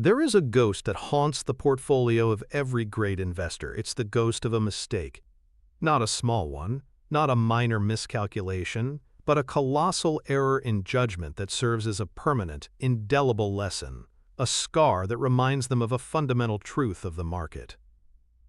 There is a ghost that haunts the portfolio of every great investor. It's the ghost of a mistake. Not a small one, not a minor miscalculation, but a colossal error in judgment that serves as a permanent, indelible lesson, a scar that reminds them of a fundamental truth of the market.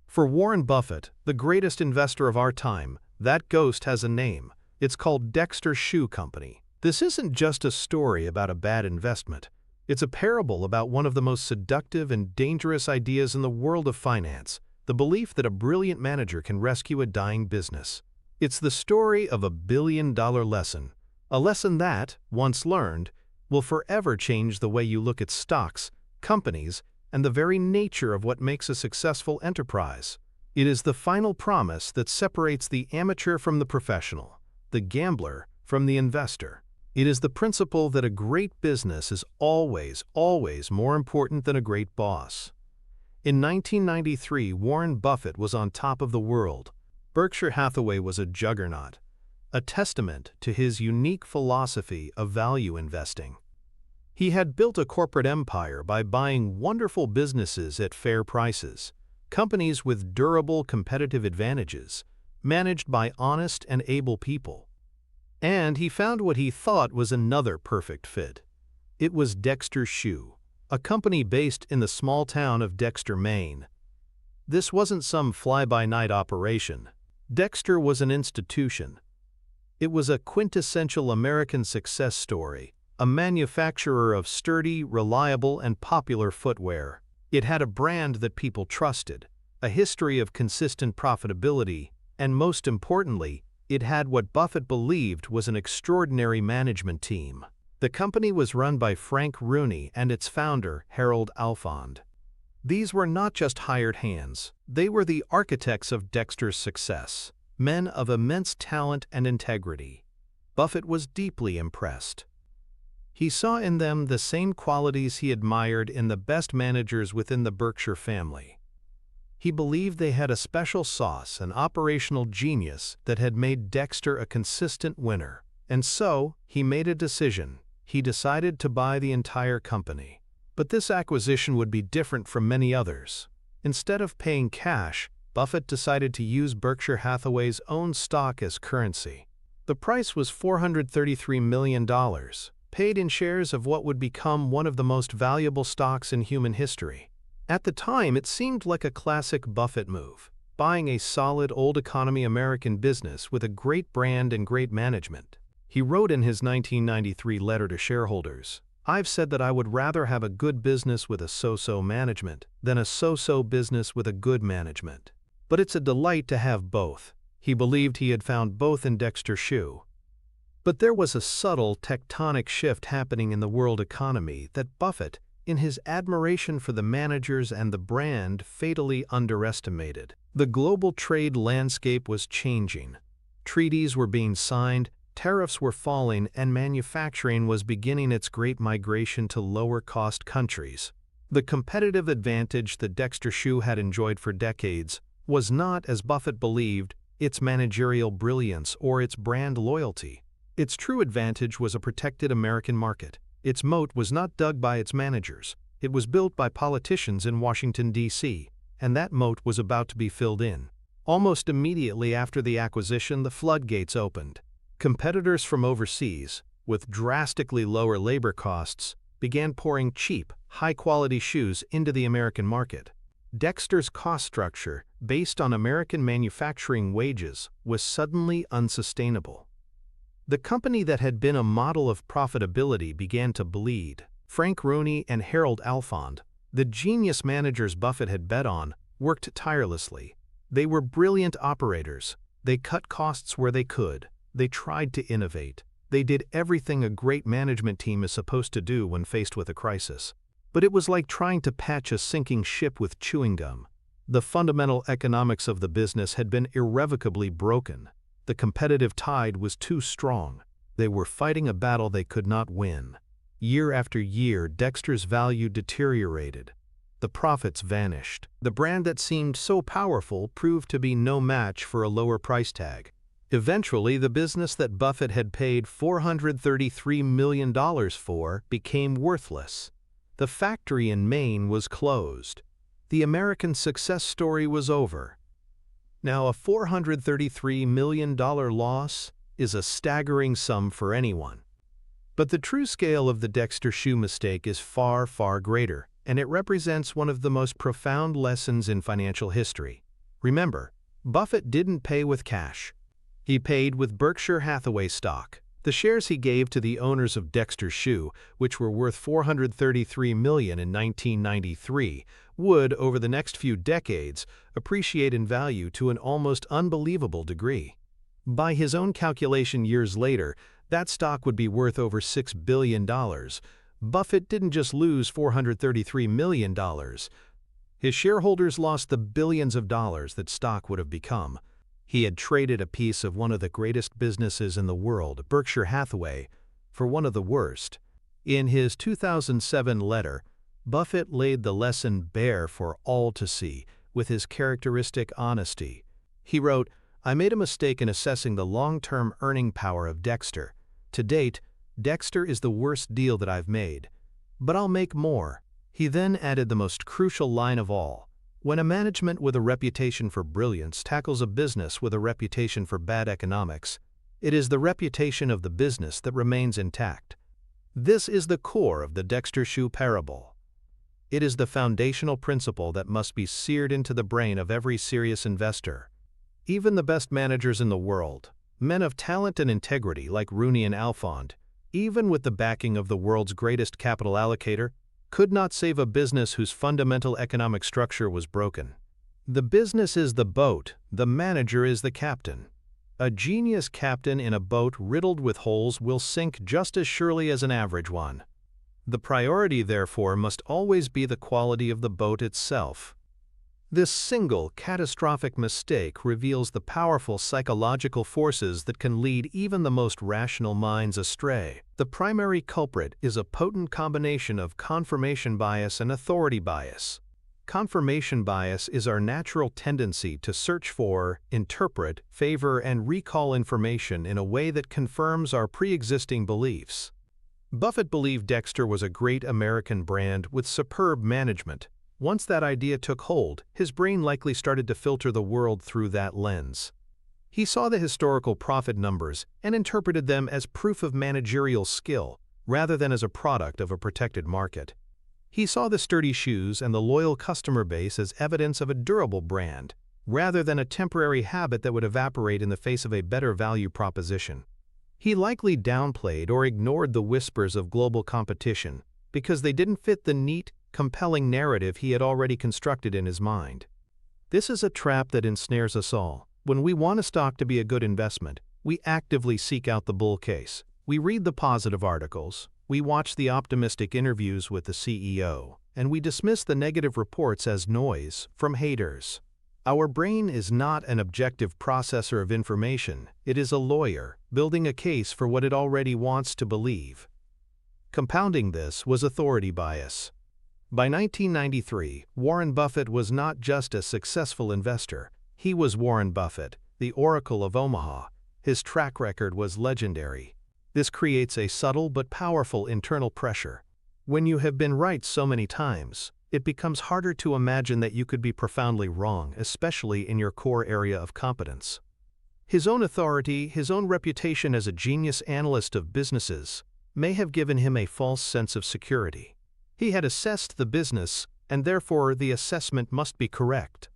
For Warren Buffett, the greatest investor of our time, that ghost has a name. It's called Dexter Shoe Company. This isn't just a story about a bad investment. It's a parable about one of the most seductive and dangerous ideas in the world of finance, the belief that a brilliant manager can rescue a dying business. It's the story of a billion-dollar lesson, a lesson that, once learned, will forever change the way you look at stocks, companies, and the very nature of what makes a successful enterprise. It is the final promise that separates the amateur from the professional, the gambler from the investor. It is the principle that a great business is always more important than a great boss. In 1993, Warren Buffett was on top of the world. Berkshire Hathaway was a juggernaut, a testament to his unique philosophy of value investing. He had built a corporate empire by buying wonderful businesses at fair prices, companies with durable competitive advantages, managed by honest and able people. And he found what he thought was another perfect fit. It was Dexter Shoe, a company based in the small town of Dexter, Maine. This wasn't some fly-by-night operation. Dexter was an institution. It was a quintessential American success story, a manufacturer of sturdy, reliable, and popular footwear. It had a brand that people trusted, a history of consistent profitability, and most importantly, it had what Buffett believed was an extraordinary management team. The company was run by Frank Rooney and its founder, Harold Alfond. These were not just hired hands. They were the architects of Dexter's success, men of immense talent and integrity. Buffett was deeply impressed. He saw in them the same qualities he admired in the best managers within the Berkshire family. He believed they had a special sauce, an operational genius that had made Dexter a consistent winner. And so, he made a decision. He decided to buy the entire company. But this acquisition would be different from many others. Instead of paying cash, Buffett decided to use Berkshire Hathaway's own stock as currency. The price was $433 million, paid in shares of what would become one of the most valuable stocks in human history. At the time, it seemed like a classic Buffett move, buying a solid old-economy American business with a great brand and great management. He wrote in his 1993 letter to shareholders, "I've said that I would rather have a good business with a so-so management than a so-so business with a good management. But it's a delight to have both." He believed he had found both in Dexter Shoe. But there was a subtle tectonic shift happening in the world economy that Buffett, in his admiration for the managers and the brand, fatally underestimated. The global trade landscape was changing. Treaties were being signed, tariffs were falling, and manufacturing was beginning its great migration to lower-cost countries. The competitive advantage that Dexter Shoe had enjoyed for decades was not, as Buffett believed, its managerial brilliance or its brand loyalty. Its true advantage was a protected American market. Its moat was not dug by its managers. It was built by politicians in Washington, D.C., and that moat was about to be filled in. Almost immediately after the acquisition, the floodgates opened. Competitors from overseas, with drastically lower labor costs, began pouring cheap, high-quality shoes into the American market. Dexter's cost structure, based on American manufacturing wages, was suddenly unsustainable. The company that had been a model of profitability began to bleed. Frank Rooney and Harold Alfond, the genius managers Buffett had bet on, worked tirelessly. They were brilliant operators. They cut costs where they could. They tried to innovate. They did everything a great management team is supposed to do when faced with a crisis. But it was like trying to patch a sinking ship with chewing gum. The fundamental economics of the business had been irrevocably broken. The competitive tide was too strong. They were fighting a battle they could not win. Year after year, Dexter's value deteriorated. The profits vanished. The brand that seemed so powerful proved to be no match for a lower price tag. Eventually, the business that Buffett had paid $433 million for became worthless. The factory in Maine was closed. The American success story was over. Now, a $433 million loss is a staggering sum for anyone. But the true scale of the Dexter shoe mistake is far, far greater, and it represents one of the most profound lessons in financial history. Remember, Buffett didn't pay with cash. He paid with Berkshire Hathaway stock. The shares he gave to the owners of Dexter Shoe, which were worth $433 million in 1993, would, over the next few decades, appreciate in value to an almost unbelievable degree. By his own calculation years later, that stock would be worth over $6 billion. Buffett didn't just lose $433 million. His shareholders lost the billions of dollars that stock would have become. He had traded a piece of one of the greatest businesses in the world, Berkshire Hathaway, for one of the worst. In his 2007 letter, Buffett laid the lesson bare for all to see with his characteristic honesty. He wrote, "I made a mistake in assessing the long-term earning power of Dexter. To date, Dexter is the worst deal that I've made. But I'll make more." He then added the most crucial line of all. When a management with a reputation for brilliance tackles a business with a reputation for bad economics, it is the reputation of the business that remains intact. This is the core of the Dexter Shoe parable. It is the foundational principle that must be seared into the brain of every serious investor. Even the best managers in the world, men of talent and integrity like Rooney and Alfond, even with the backing of the world's greatest capital allocator, could not save a business whose fundamental economic structure was broken. The business is the boat, the manager is the captain. A genius captain in a boat riddled with holes will sink just as surely as an average one. The priority, therefore, must always be the quality of the boat itself. This single, catastrophic mistake reveals the powerful psychological forces that can lead even the most rational minds astray. The primary culprit is a potent combination of confirmation bias and authority bias. Confirmation bias is our natural tendency to search for, interpret, favor, and recall information in a way that confirms our pre-existing beliefs. Buffett believed Dexter was a great American brand with superb management. Once that idea took hold, his brain likely started to filter the world through that lens. He saw the historical profit numbers and interpreted them as proof of managerial skill, rather than as a product of a protected market. He saw the sturdy shoes and the loyal customer base as evidence of a durable brand, rather than a temporary habit that would evaporate in the face of a better value proposition. He likely downplayed or ignored the whispers of global competition because they didn't fit the neat, compelling narrative he had already constructed in his mind. This is a trap that ensnares us all. When we want a stock to be a good investment, we actively seek out the bull case. We read the positive articles, we watch the optimistic interviews with the CEO, and we dismiss the negative reports as noise from haters. Our brain is not an objective processor of information, it is a lawyer, building a case for what it already wants to believe. Compounding this was authority bias. By 1993, Warren Buffett was not just a successful investor, he was Warren Buffett, the Oracle of Omaha. His track record was legendary. This creates a subtle but powerful internal pressure. When you have been right so many times, it becomes harder to imagine that you could be profoundly wrong, especially in your core area of competence. His own authority, his own reputation as a genius analyst of businesses, may have given him a false sense of security. He had assessed the business, and therefore the assessment must be correct.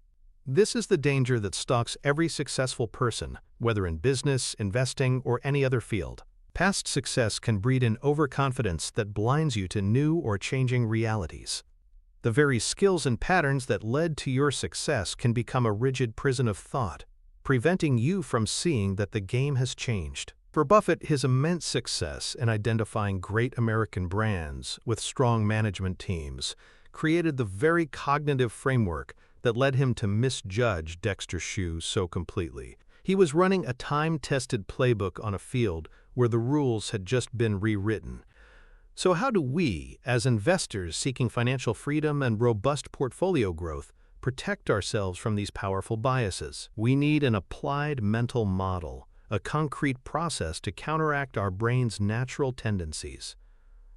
This is the danger that stalks every successful person, whether in business, investing, or any other field. Past success can breed an overconfidence that blinds you to new or changing realities. The very skills and patterns that led to your success can become a rigid prison of thought, preventing you from seeing that the game has changed. For Buffett, his immense success in identifying great American brands with strong management teams created the very cognitive framework that led him to misjudge Dexter Shoe so completely. He was running a time-tested playbook on a field where the rules had just been rewritten. So how do we, as investors seeking financial freedom and robust portfolio growth, protect ourselves from these powerful biases? We need an applied mental model, a concrete process to counteract our brain's natural tendencies.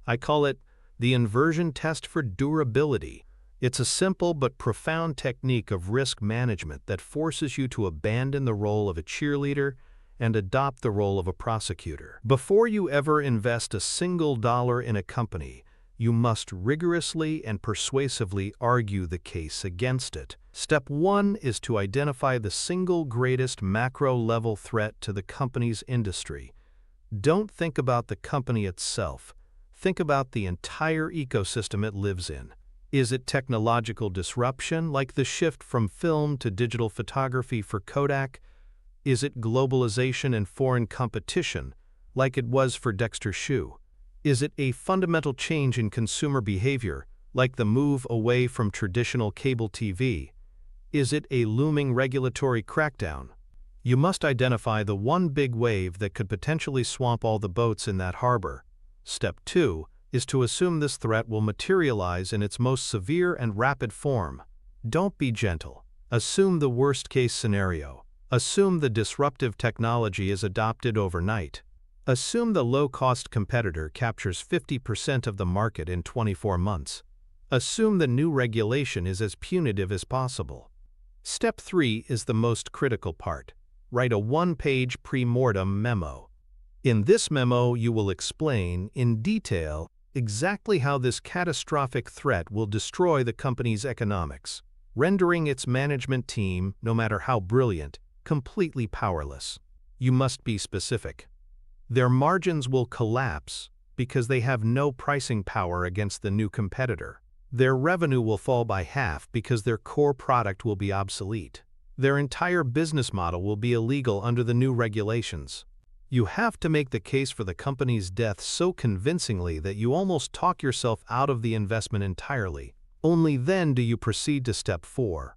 I call it the inversion test for durability. It's a simple but profound technique of risk management that forces you to abandon the role of a cheerleader and adopt the role of a prosecutor. Before you ever invest a single dollar in a company, you must rigorously and persuasively argue the case against it. Step 1 is to identify the single greatest macro-level threat to the company's industry. Don't think about the company itself. Think about the entire ecosystem it lives in. Is it technological disruption, like the shift from film to digital photography for Kodak? Is it globalization and foreign competition, like it was for Dexter Shoe? Is it a fundamental change in consumer behavior, like the move away from traditional cable TV? Is it a looming regulatory crackdown? You must identify the one big wave that could potentially swamp all the boats in that harbor. Step 2 is to assume this threat will materialize in its most severe and rapid form. Don't be gentle. Assume the worst-case scenario. Assume the disruptive technology is adopted overnight. Assume the low-cost competitor captures 50% of the market in 24 months. Assume the new regulation is as punitive as possible. Step 3 is the most critical part. Write a one-page pre-mortem memo. In this memo, you will explain, in detail, exactly how this catastrophic threat will destroy the company's economics, rendering its management team, no matter how brilliant, completely powerless. You must be specific. Their margins will collapse because they have no pricing power against the new competitor. Their revenue will fall by half because their core product will be obsolete. Their entire business model will be illegal under the new regulations. You have to make the case for the company's death so convincingly that you almost talk yourself out of the investment entirely. Only then do you proceed to step 4.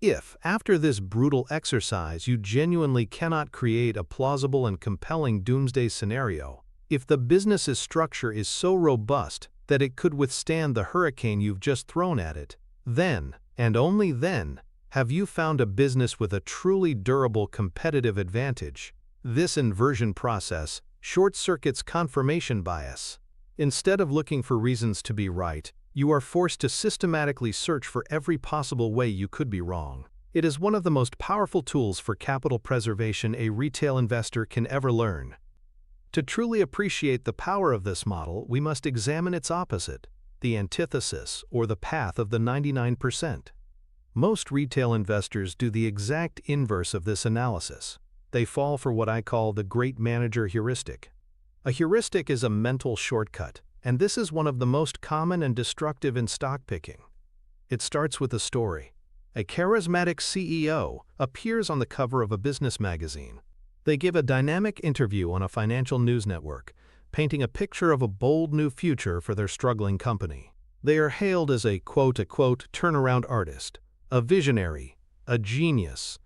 If, after this brutal exercise, you genuinely cannot create a plausible and compelling doomsday scenario, if the business's structure is so robust that it could withstand the hurricane you've just thrown at it, then, and only then, have you found a business with a truly durable competitive advantage. This inversion process short-circuits confirmation bias. Instead of looking for reasons to be right, you are forced to systematically search for every possible way you could be wrong. It is one of the most powerful tools for capital preservation a retail investor can ever learn. To truly appreciate the power of this model, we must examine its opposite, the antithesis or the path of the 99%. Most retail investors do the exact inverse of this analysis. They fall for what I call the great manager heuristic. A heuristic is a mental shortcut, and this is one of the most common and destructive in stock picking. It starts with a story. A charismatic CEO appears on the cover of a business magazine. They give a dynamic interview on a financial news network, painting a picture of a bold new future for their struggling company. They are hailed as a quote-unquote turnaround artist, a visionary, a genius.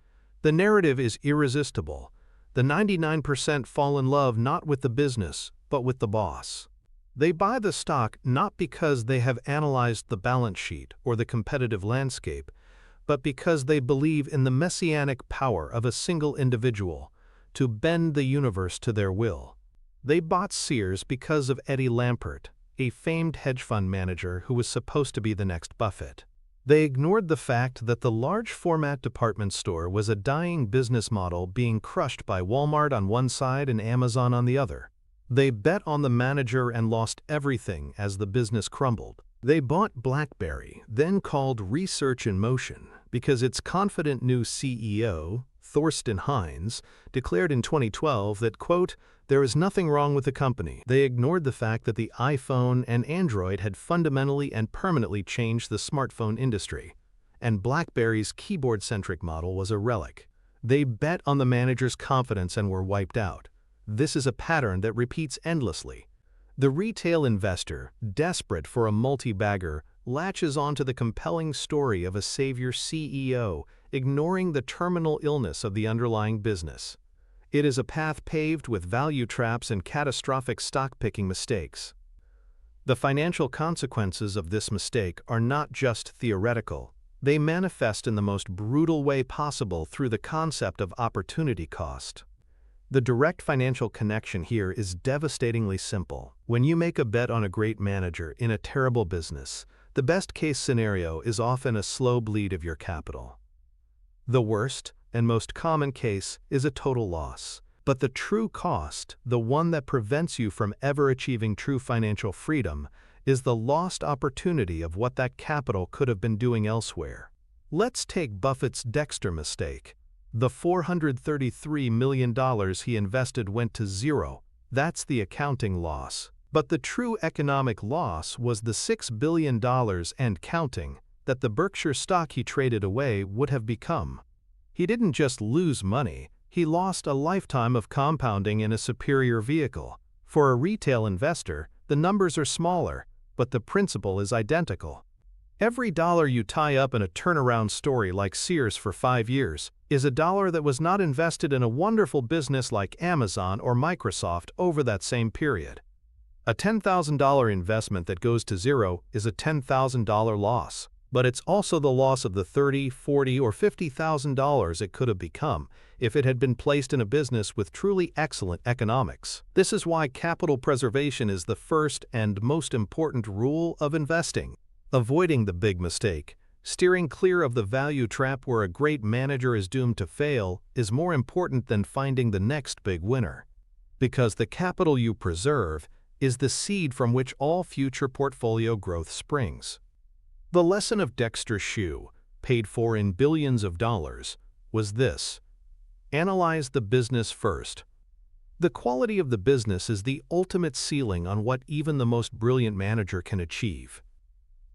The narrative is irresistible. The 99% fall in love not with the business, but with the boss. They buy the stock not because they have analyzed the balance sheet or the competitive landscape, but because they believe in the messianic power of a single individual to bend the universe to their will. They bought Sears because of Eddie Lampert, a famed hedge fund manager who was supposed to be the next Buffett. They ignored the fact that the large-format department store was a dying business model being crushed by Walmart on one side and Amazon on the other. They bet on the manager and lost everything as the business crumbled. They bought BlackBerry, then called Research in Motion, because its confident new CEO, Thorsten Heinz, declared in 2012 that, quote, there is nothing wrong with the company. They ignored the fact that the iPhone and Android had fundamentally and permanently changed the smartphone industry, and BlackBerry's keyboard-centric model was a relic. They bet on the manager's confidence and were wiped out. This is a pattern that repeats endlessly. The retail investor, desperate for a multi-bagger, latches onto the compelling story of a savior CEO, ignoring the terminal illness of the underlying business. It is a path paved with value traps and catastrophic stock-picking mistakes. The financial consequences of this mistake are not just theoretical. They manifest in the most brutal way possible through the concept of opportunity cost. The direct financial connection here is devastatingly simple. When you make a bet on a great manager in a terrible business, the best-case scenario is often a slow bleed of your capital. The worst and most common case is a total loss. But the true cost, the one that prevents you from ever achieving true financial freedom, is the lost opportunity of what that capital could have been doing elsewhere. Let's take Buffett's Dexter mistake. The $433 million he invested went to zero. That's the accounting loss. But the true economic loss was the $6 billion and counting that the Berkshire stock he traded away would have become. He didn't just lose money, he lost a lifetime of compounding in a superior vehicle. For a retail investor, the numbers are smaller, but the principle is identical. Every dollar you tie up in a turnaround story like Sears for 5 years is a dollar that was not invested in a wonderful business like Amazon or Microsoft over that same period. A $10,000 investment that goes to zero is a $10,000 loss, but it's also the loss of the $30,000, $40,000, or $50,000 it could have become if it had been placed in a business with truly excellent economics. This is why capital preservation is the first and most important rule of investing. Avoiding the big mistake, steering clear of the value trap where a great manager is doomed to fail, is more important than finding the next big winner. Because the capital you preserve is the seed from which all future portfolio growth springs. The lesson of Dexter's shoe, paid for in billions of dollars, was this: analyze the business first. The quality of the business is the ultimate ceiling on what even the most brilliant manager can achieve.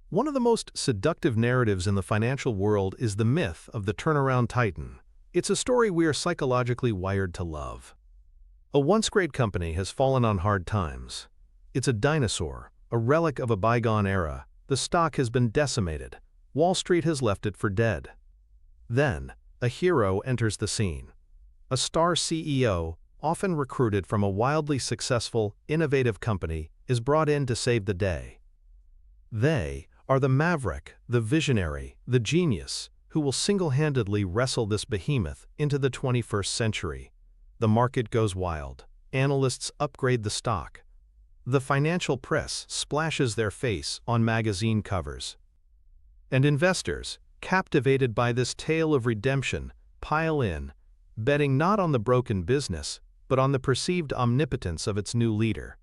One of the most seductive narratives in the financial world is the myth of the turnaround titan. It's a story we are psychologically wired to love. A once great company has fallen on hard times. It's a dinosaur, a relic of a bygone era. The stock has been decimated. Wall Street has left it for dead. Then, a hero enters the scene. A star CEO, often recruited from a wildly successful, innovative company, is brought in to save the day. They are the maverick, the visionary, the genius, who will single-handedly wrestle this behemoth into the 21st century. The market goes wild. Analysts upgrade the stock. The financial press splashes their face on magazine covers. And investors, captivated by this tale of redemption, pile in, betting not on the broken business, but on the perceived omnipotence of its new leader.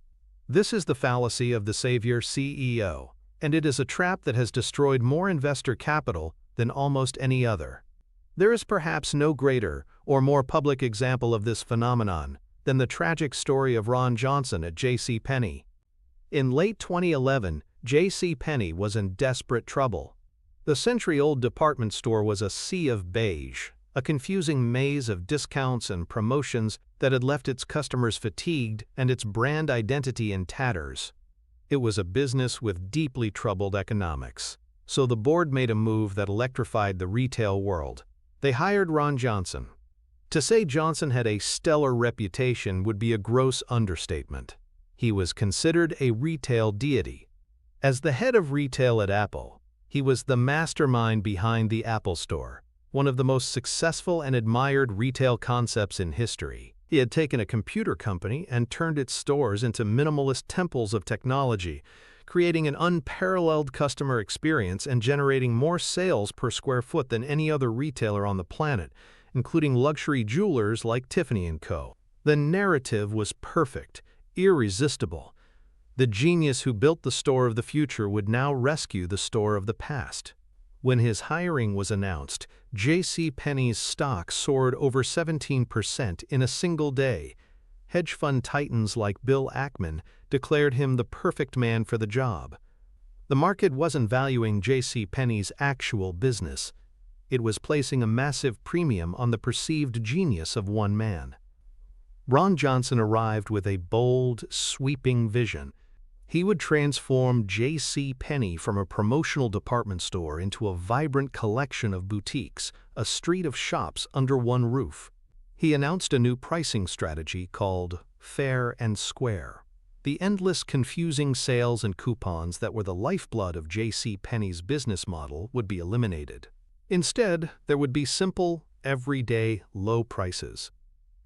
This is the fallacy of the savior CEO, and it is a trap that has destroyed more investor capital than almost any other. There is perhaps no greater or more public example of this phenomenon than the tragic story of Ron Johnson at JCPenney. In late 2011, JCPenney was in desperate trouble. The century-old department store was a sea of beige, a confusing maze of discounts and promotions that had left its customers fatigued and its brand identity in tatters. It was a business with deeply troubled economics. So the board made a move that electrified the retail world. They hired Ron Johnson. To say Johnson had a stellar reputation would be a gross understatement. He was considered a retail deity. As the head of retail at Apple, he was the mastermind behind the Apple Store, one of the most successful and admired retail concepts in history. He had taken a computer company and turned its stores into minimalist temples of technology, creating an unparalleled customer experience and generating more sales per square foot than any other retailer on the planet, including luxury jewelers like Tiffany & Co. The narrative was perfect, irresistible. The genius who built the store of the future would now rescue the store of the past. When his hiring was announced, JCPenney's stock soared over 17% in a single day. Hedge fund titans like Bill Ackman declared him the perfect man for the job. The market wasn't valuing JCPenney's actual business. It was placing a massive premium on the perceived genius of one man. Ron Johnson arrived with a bold, sweeping vision. He would transform JCPenney from a promotional department store into a vibrant collection of boutiques, a street of shops under one roof. He announced a new pricing strategy called Fair and Square. The endless, confusing sales and coupons that were the lifeblood of JCPenney's business model would be eliminated. Instead, there would be simple, everyday, low prices.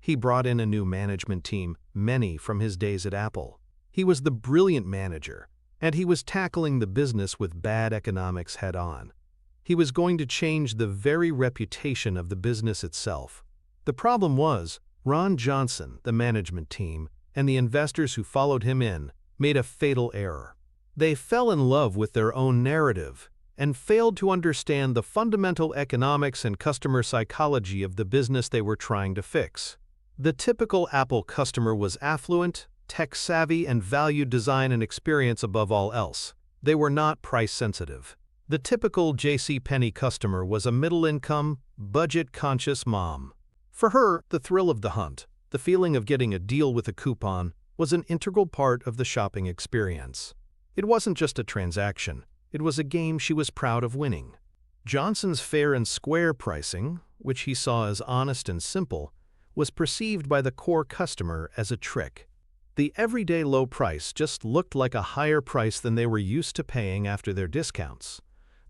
He brought in a new management team, many from his days at Apple. He was the brilliant manager, and he was tackling the business with bad economics head-on. He was going to change the very reputation of the business itself. The problem was, Ron Johnson, the management team, and the investors who followed him in, made a fatal error. They fell in love with their own narrative and failed to understand the fundamental economics and customer psychology of the business they were trying to fix. The typical Apple customer was affluent, tech-savvy, and valued design and experience above all else. They were not price-sensitive. The typical JCPenney customer was a middle-income, budget-conscious mom. For her, the thrill of the hunt, the feeling of getting a deal with a coupon, was an integral part of the shopping experience. It wasn't just a transaction, it was a game she was proud of winning. Johnson's fair and square pricing, which he saw as honest and simple, was perceived by the core customer as a trick. The everyday low price just looked like a higher price than they were used to paying after their discounts.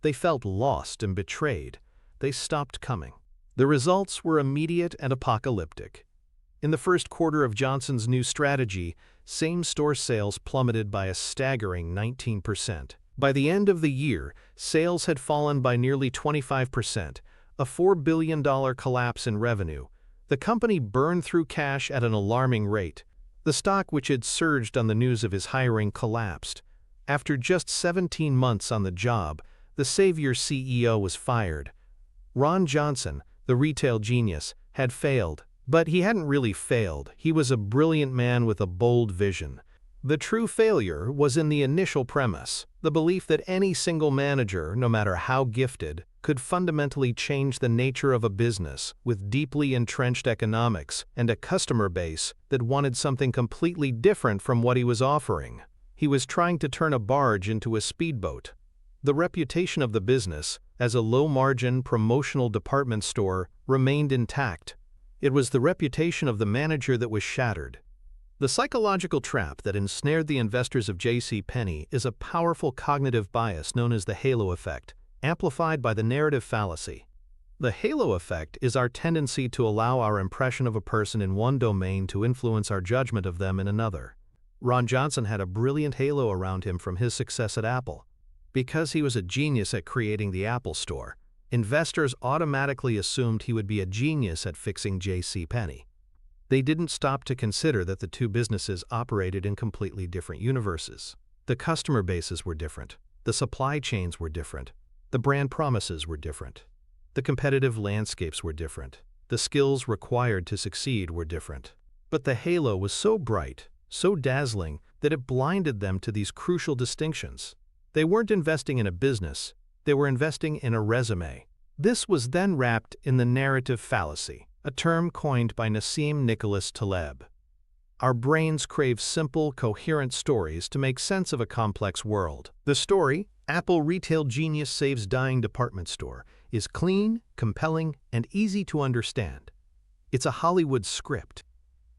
They felt lost and betrayed. They stopped coming. The results were immediate and apocalyptic. In the first quarter of Johnson's new strategy, same-store sales plummeted by a staggering 19%. By the end of the year, sales had fallen by nearly 25%, a $4 billion collapse in revenue. The company burned through cash at an alarming rate. The stock, which had surged on the news of his hiring, collapsed. After just 17 months on the job, the Savior CEO was fired. Ron Johnson, the retail genius, had failed. But he hadn't really failed. He was a brilliant man with a bold vision. The true failure was in the initial premise, the belief that any single manager, no matter how gifted, could fundamentally change the nature of a business with deeply entrenched economics and a customer base that wanted something completely different from what he was offering. He was trying to turn a barge into a speedboat. The reputation of the business, as a low-margin promotional department store, remained intact. It was the reputation of the manager that was shattered. The psychological trap that ensnared the investors of JCPenney is a powerful cognitive bias known as the halo effect, amplified by the narrative fallacy. The halo effect is our tendency to allow our impression of a person in one domain to influence our judgment of them in another. Ron Johnson had a brilliant halo around him from his success at Apple. Because he was a genius at creating the Apple Store, investors automatically assumed he would be a genius at fixing JCPenney. They didn't stop to consider that the two businesses operated in completely different universes. The customer bases were different. The supply chains were different. The brand promises were different. The competitive landscapes were different. The skills required to succeed were different. But the halo was so bright, so dazzling, that it blinded them to these crucial distinctions. They weren't investing in a business. They were investing in a resume. This was then wrapped in the narrative fallacy, a term coined by Nassim Nicholas Taleb. Our brains crave simple, coherent stories to make sense of a complex world. The story, Apple retail genius saves dying department store, is clean, compelling, and easy to understand. It's a Hollywood script.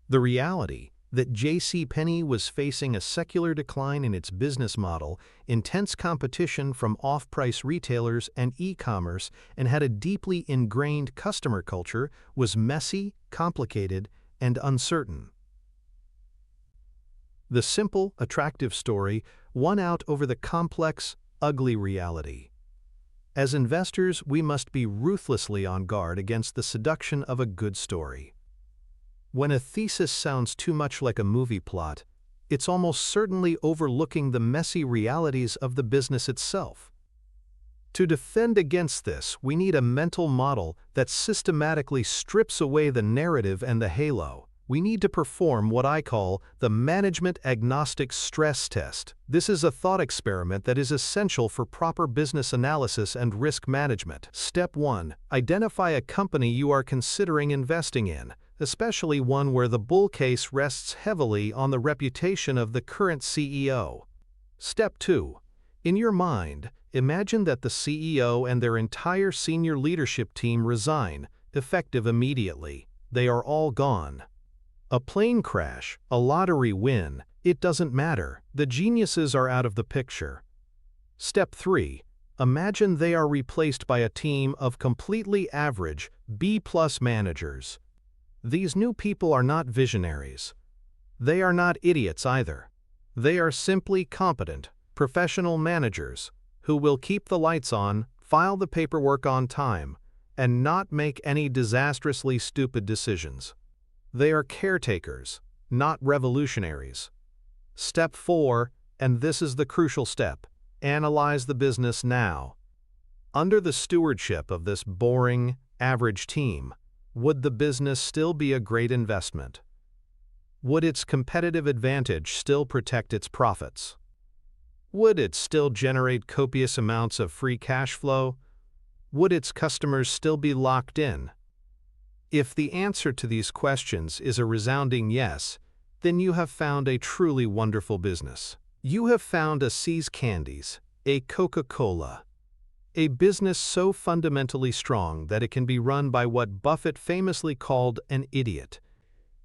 The reality, that JCPenney was facing a secular decline in its business model, intense competition from off-price retailers and e-commerce, and had a deeply ingrained customer culture, was messy, complicated, and uncertain. The simple, attractive story won out over the complex, ugly reality. As investors, we must be ruthlessly on guard against the seduction of a good story. When a thesis sounds too much like a movie plot, it's almost certainly overlooking the messy realities of the business itself. To defend against this, we need a mental model that systematically strips away the narrative and the halo. We need to perform what I call the management agnostic stress test. This is a thought experiment that is essential for proper business analysis and risk management. Step 1. Identify a company you are considering investing in, especially one where the bull case rests heavily on the reputation of the current CEO. Step 2. In your mind, imagine that the CEO and their entire senior leadership team resign, effective immediately. They are all gone. A plane crash, a lottery win, it doesn't matter. The geniuses are out of the picture. Step 3. Imagine they are replaced by a team of completely average, B+ managers. These new people are not visionaries. They are not idiots either. They are simply competent, professional managers who will keep the lights on, file the paperwork on time, and not make any disastrously stupid decisions. They are caretakers, not revolutionaries. Step 4, and this is the crucial step, analyze the business now. Under the stewardship of this boring, average team, would the business still be a great investment? Would its competitive advantage still protect its profits? Would it still generate copious amounts of free cash flow? Would its customers still be locked in? If the answer to these questions is a resounding yes, then you have found a truly wonderful business. You have found a See's Candies, a Coca-Cola, a business so fundamentally strong that it can be run by what Buffett famously called an idiot.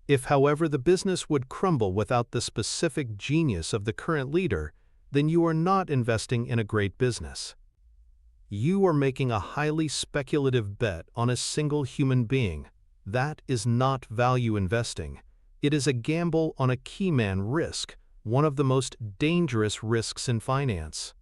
If, however, the business would crumble without the specific genius of the current leader, then you are not investing in a great business. You are making a highly speculative bet on a single human being. That is not value investing. It is a gamble on a keyman risk, one of the most dangerous risks in finance.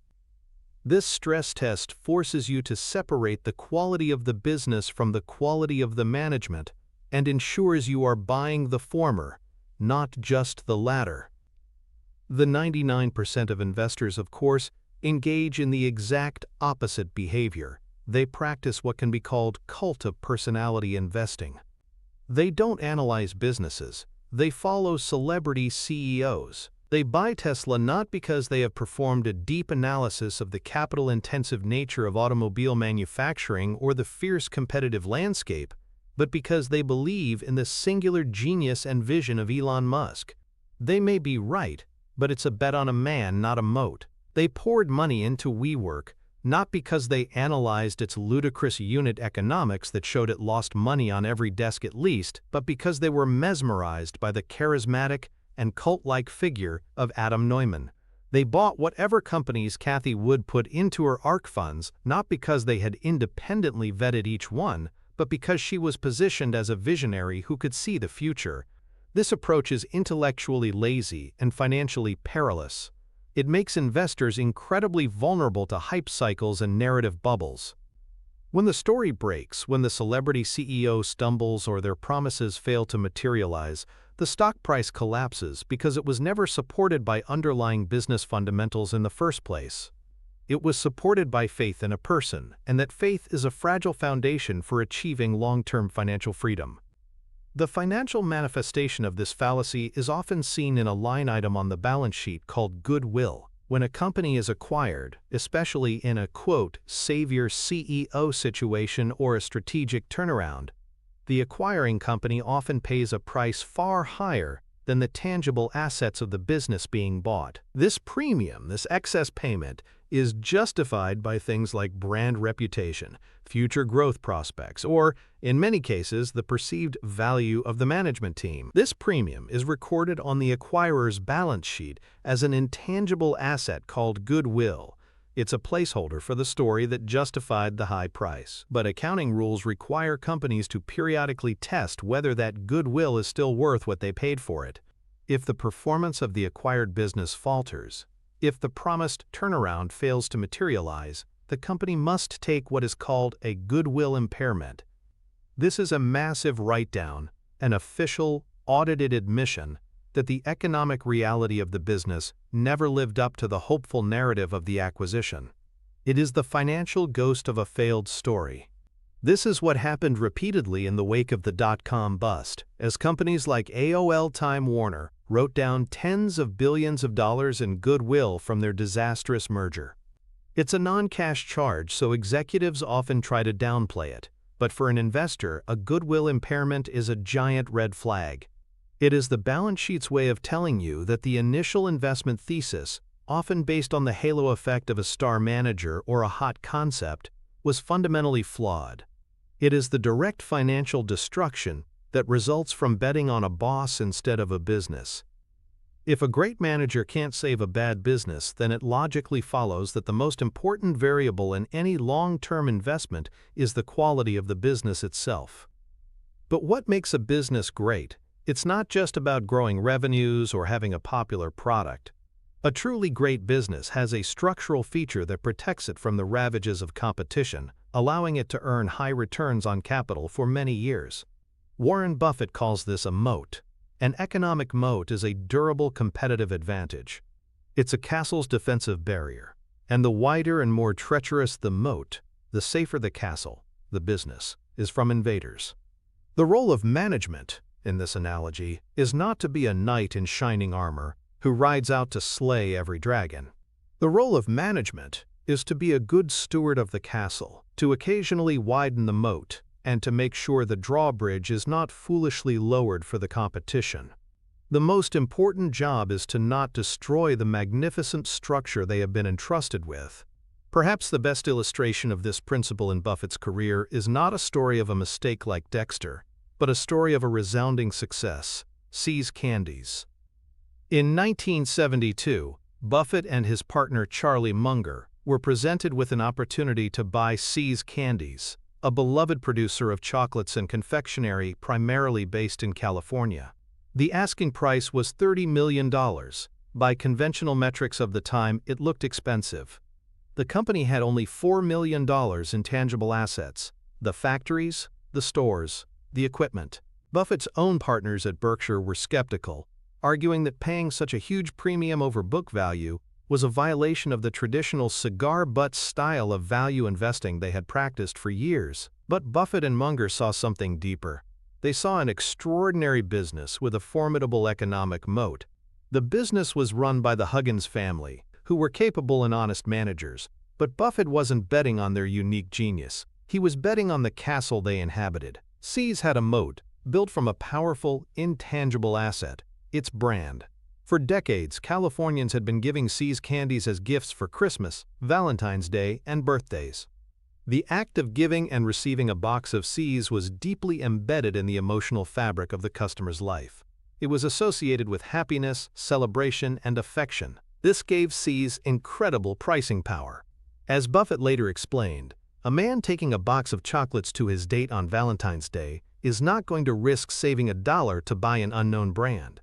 This stress test forces you to separate the quality of the business from the quality of the management and ensures you are buying the former, not just the latter. The 99% of investors, of course, engage in the exact opposite behavior. They practice what can be called cult of personality investing. They don't analyze businesses. They follow celebrity CEOs. They buy Tesla not because they have performed a deep analysis of the capital-intensive nature of automobile manufacturing or the fierce competitive landscape, but because they believe in the singular genius and vision of Elon Musk. They may be right, but it's a bet on a man, not a moat. They poured money into WeWork, not because they analyzed its ludicrous unit economics that showed it lost money on every desk it leased, but because they were mesmerized by the charismatic and cult-like figure of Adam Neumann. They bought whatever companies Cathie Wood put into her ARK funds, not because they had independently vetted each one, but because she was positioned as a visionary who could see the future. This approach is intellectually lazy and financially perilous. It makes investors incredibly vulnerable to hype cycles and narrative bubbles. When the story breaks, when the celebrity CEO stumbles or their promises fail to materialize, the stock price collapses because it was never supported by underlying business fundamentals in the first place. It was supported by faith in a person, and that faith is a fragile foundation for achieving long-term financial freedom. The financial manifestation of this fallacy is often seen in a line item on the balance sheet called goodwill. When a company is acquired, especially in a, quote, savior CEO situation or a strategic turnaround, the acquiring company often pays a price far higher than the tangible assets of the business being bought. This premium, this excess payment, is justified by things like brand reputation, future growth prospects, or, in many cases, the perceived value of the management team. This premium is recorded on the acquirer's balance sheet as an intangible asset called goodwill. It's a placeholder for the story that justified the high price. But accounting rules require companies to periodically test whether that goodwill is still worth what they paid for it. If the performance of the acquired business falters, if the promised turnaround fails to materialize, the company must take what is called a goodwill impairment. This is a massive write-down, an official, audited admission that the economic reality of the business never lived up to the hopeful narrative of the acquisition. It is the financial ghost of a failed story. This is what happened repeatedly in the wake of the dot-com bust, as companies like AOL Time Warner wrote down tens of billions of dollars in goodwill from their disastrous merger. It's a non-cash charge, so executives often try to downplay it, but for an investor, a goodwill impairment is a giant red flag. It is the balance sheet's way of telling you that the initial investment thesis, often based on the halo effect of a star manager or a hot concept, was fundamentally flawed. It is the direct financial destruction that results from betting on a boss instead of a business. If a great manager can't save a bad business, then it logically follows that the most important variable in any long-term investment is the quality of the business itself. But what makes a business great? It's not just about growing revenues or having a popular product. A truly great business has a structural feature that protects it from the ravages of competition, allowing it to earn high returns on capital for many years. Warren Buffett calls this a moat. An economic moat is a durable competitive advantage. It's a castle's defensive barrier. And the wider and more treacherous the moat, the safer the castle, the business, is from invaders. The role of management, in this analogy, is not to be a knight in shining armor who rides out to slay every dragon. The role of management is to be a good steward of the castle, to occasionally widen the moat, and to make sure the drawbridge is not foolishly lowered for the competition. The most important job is to not destroy the magnificent structure they have been entrusted with. Perhaps the best illustration of this principle in Buffett's career is not a story of a mistake like Dexter, but a story of a resounding success, See's Candies. In 1972, Buffett and his partner Charlie Munger were presented with an opportunity to buy See's Candies, a beloved producer of chocolates and confectionery primarily based in California. The asking price was $30 million. By conventional metrics of the time, it looked expensive. The company had only $4 million in tangible assets: the factories, the stores, the equipment. Buffett's own partners at Berkshire were skeptical, arguing that paying such a huge premium over book value was a violation of the traditional cigar butt style of value investing they had practiced for years. But Buffett and Munger saw something deeper. They saw an extraordinary business with a formidable economic moat. The business was run by the Huggins family, who were capable and honest managers, but Buffett wasn't betting on their unique genius. He was betting on the castle they inhabited. See's had a moat, built from a powerful, intangible asset: its brand. For decades, Californians had been giving See's Candies as gifts for Christmas, Valentine's Day, and birthdays. The act of giving and receiving a box of See's was deeply embedded in the emotional fabric of the customer's life. It was associated with happiness, celebration, and affection. This gave See's incredible pricing power. As Buffett later explained, a man taking a box of chocolates to his date on Valentine's Day is not going to risk saving $1 to buy an unknown brand.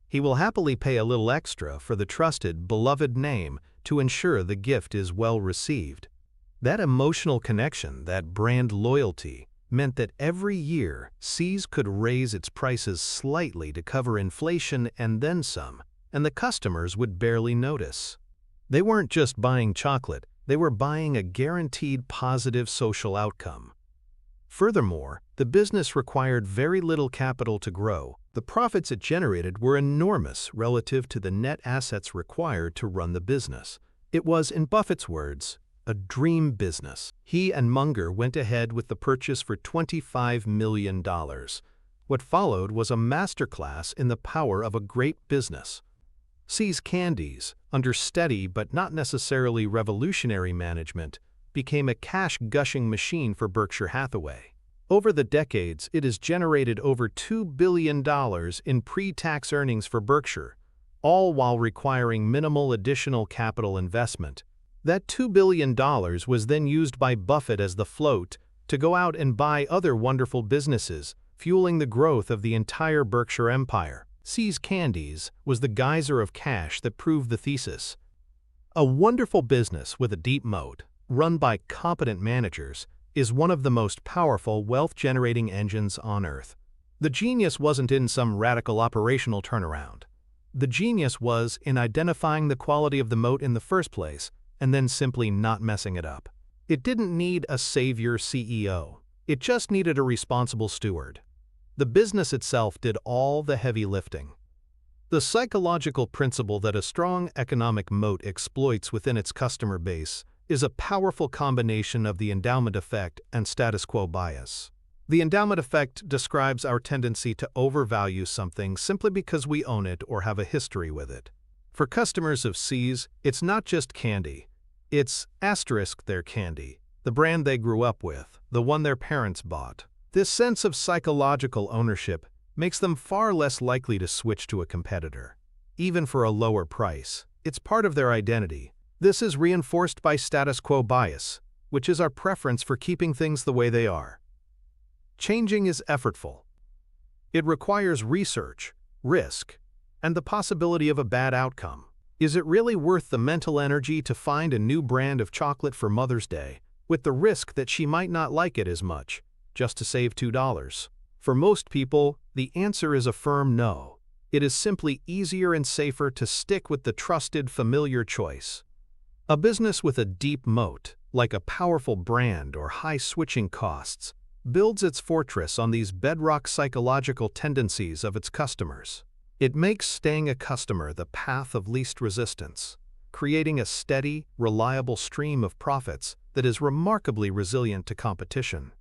He will happily pay a little extra for the trusted, beloved name to ensure the gift is well received. That emotional connection, that brand loyalty, meant that every year See's could raise its prices slightly to cover inflation and then some, and the customers would barely notice. They weren't just buying chocolate, they were buying a guaranteed positive social outcome. Furthermore, the business required very little capital to grow. The profits it generated were enormous relative to the net assets required to run the business. It was, in Buffett's words, a dream business. He and Munger went ahead with the purchase for $25 million. What followed was a masterclass in the power of a great business. See's Candies, under steady but not necessarily revolutionary management, became a cash-gushing machine for Berkshire Hathaway. Over the decades, it has generated over $2 billion in pre-tax earnings for Berkshire, all while requiring minimal additional capital investment. That $2 billion was then used by Buffett as the float to go out and buy other wonderful businesses, fueling the growth of the entire Berkshire empire. See's Candies was the geyser of cash that proved the thesis. A wonderful business with a deep moat, run by competent managers, is one of the most powerful wealth-generating engines on Earth. The genius wasn't in some radical operational turnaround. The genius was in identifying the quality of the moat in the first place, and then simply not messing it up. It didn't need a savior CEO. It just needed a responsible steward. The business itself did all the heavy lifting. The psychological principle that a strong economic moat exploits within its customer base is a powerful combination of the endowment effect and status quo bias. The endowment effect describes our tendency to overvalue something simply because we own it or have a history with it. For customers of See's, it's not just candy. It's their candy, the brand they grew up with, the one their parents bought. This sense of psychological ownership makes them far less likely to switch to a competitor, even for a lower price. It's part of their identity. This is reinforced by status quo bias, which is our preference for keeping things the way they are. Changing is effortful. It requires research, risk, and the possibility of a bad outcome. Is it really worth the mental energy to find a new brand of chocolate for Mother's Day, with the risk that she might not like it as much, just to save $2? For most people, the answer is a firm no. It is simply easier and safer to stick with the trusted, familiar choice. A business with a deep moat, like a powerful brand or high switching costs, builds its fortress on these bedrock psychological tendencies of its customers. It makes staying a customer the path of least resistance, creating a steady, reliable stream of profits that is remarkably resilient to competition.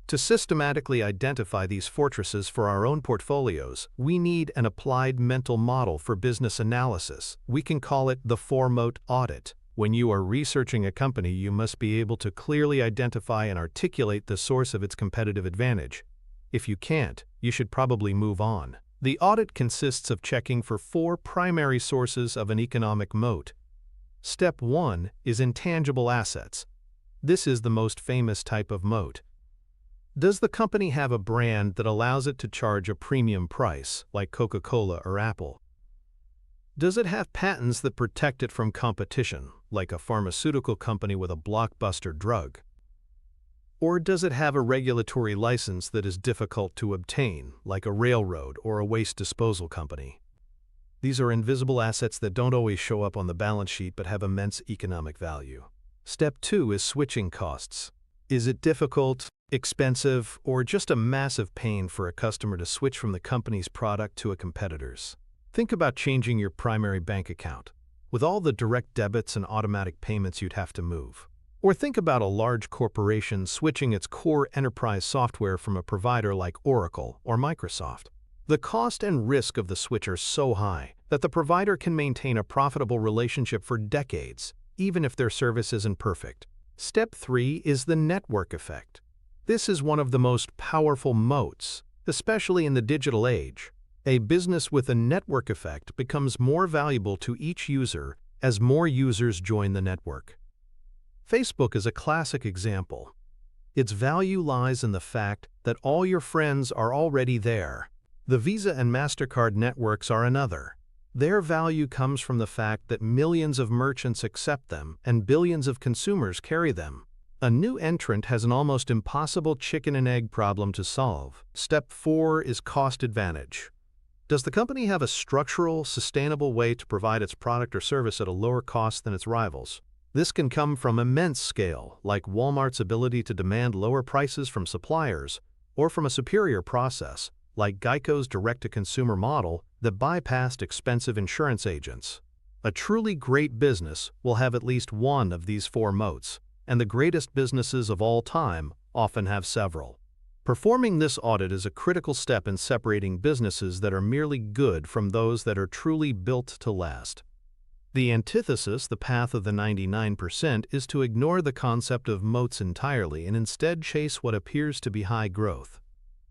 To systematically identify these fortresses for our own portfolios, we need an applied mental model for business analysis. We can call it the four-moat audit. When you are researching a company, you must be able to clearly identify and articulate the source of its competitive advantage. If you can't, you should probably move on. The audit consists of checking for 4 primary sources of an economic moat. Step 1 is intangible assets. This is the most famous type of moat. Does the company have a brand that allows it to charge a premium price, like Coca-Cola or Apple? Does it have patents that protect it from competition, like a pharmaceutical company with a blockbuster drug? Or does it have a regulatory license that is difficult to obtain, like a railroad or a waste disposal company? These are invisible assets that don't always show up on the balance sheet but have immense economic value. Step 2 is switching costs. Is it difficult, expensive, or just a massive pain for a customer to switch from the company's product to a competitor's? Think about changing your primary bank account, with all the direct debits and automatic payments you'd have to move. Or think about a large corporation switching its core enterprise software from a provider like Oracle or Microsoft. The cost and risk of the switch are so high that the provider can maintain a profitable relationship for decades, even if their service isn't perfect. Step 3 is the network effect. This is one of the most powerful moats, especially in the digital age. A business with a network effect becomes more valuable to each user as more users join the network. Facebook is a classic example. Its value lies in the fact that all your friends are already there. The Visa and MasterCard networks are another. Their value comes from the fact that millions of merchants accept them and billions of consumers carry them. A new entrant has an almost impossible chicken and egg problem to solve. Step 4 is cost advantage. Does the company have a structural, sustainable way to provide its product or service at a lower cost than its rivals? This can come from immense scale, like Walmart's ability to demand lower prices from suppliers, or from a superior process, like Geico's direct-to-consumer model that bypassed expensive insurance agents. A truly great business will have at least one of these 4 moats, and the greatest businesses of all time often have several. Performing this audit is a critical step in separating businesses that are merely good from those that are truly built to last. The antithesis, the path of the 99%, is to ignore the concept of moats entirely and instead chase what appears to be high growth.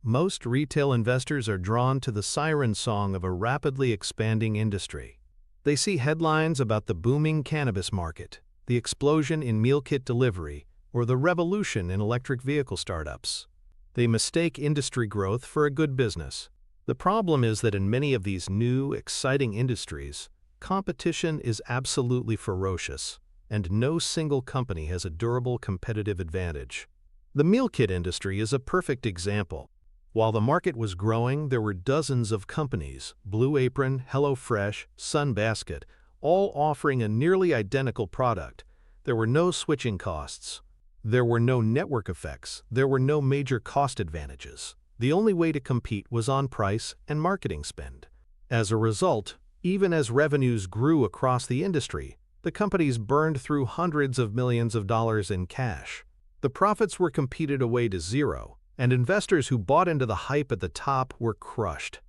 Most retail investors are drawn to the siren song of a rapidly expanding industry. They see headlines about the booming cannabis market, the explosion in meal kit delivery, or the revolution in electric vehicle startups. They mistake industry growth for a good business. The problem is that in many of these new, exciting industries, competition is absolutely ferocious, and no single company has a durable competitive advantage. The meal kit industry is a perfect example. While the market was growing, there were dozens of companies, Blue Apron, HelloFresh, Sunbasket, all offering a nearly identical product. There were no switching costs. There were no network effects. There were no major cost advantages. The only way to compete was on price and marketing spend. As a result, even as revenues grew across the industry, the companies burned through hundreds of millions of dollars in cash. The profits were competed away to zero, and investors who bought into the hype at the top were crushed.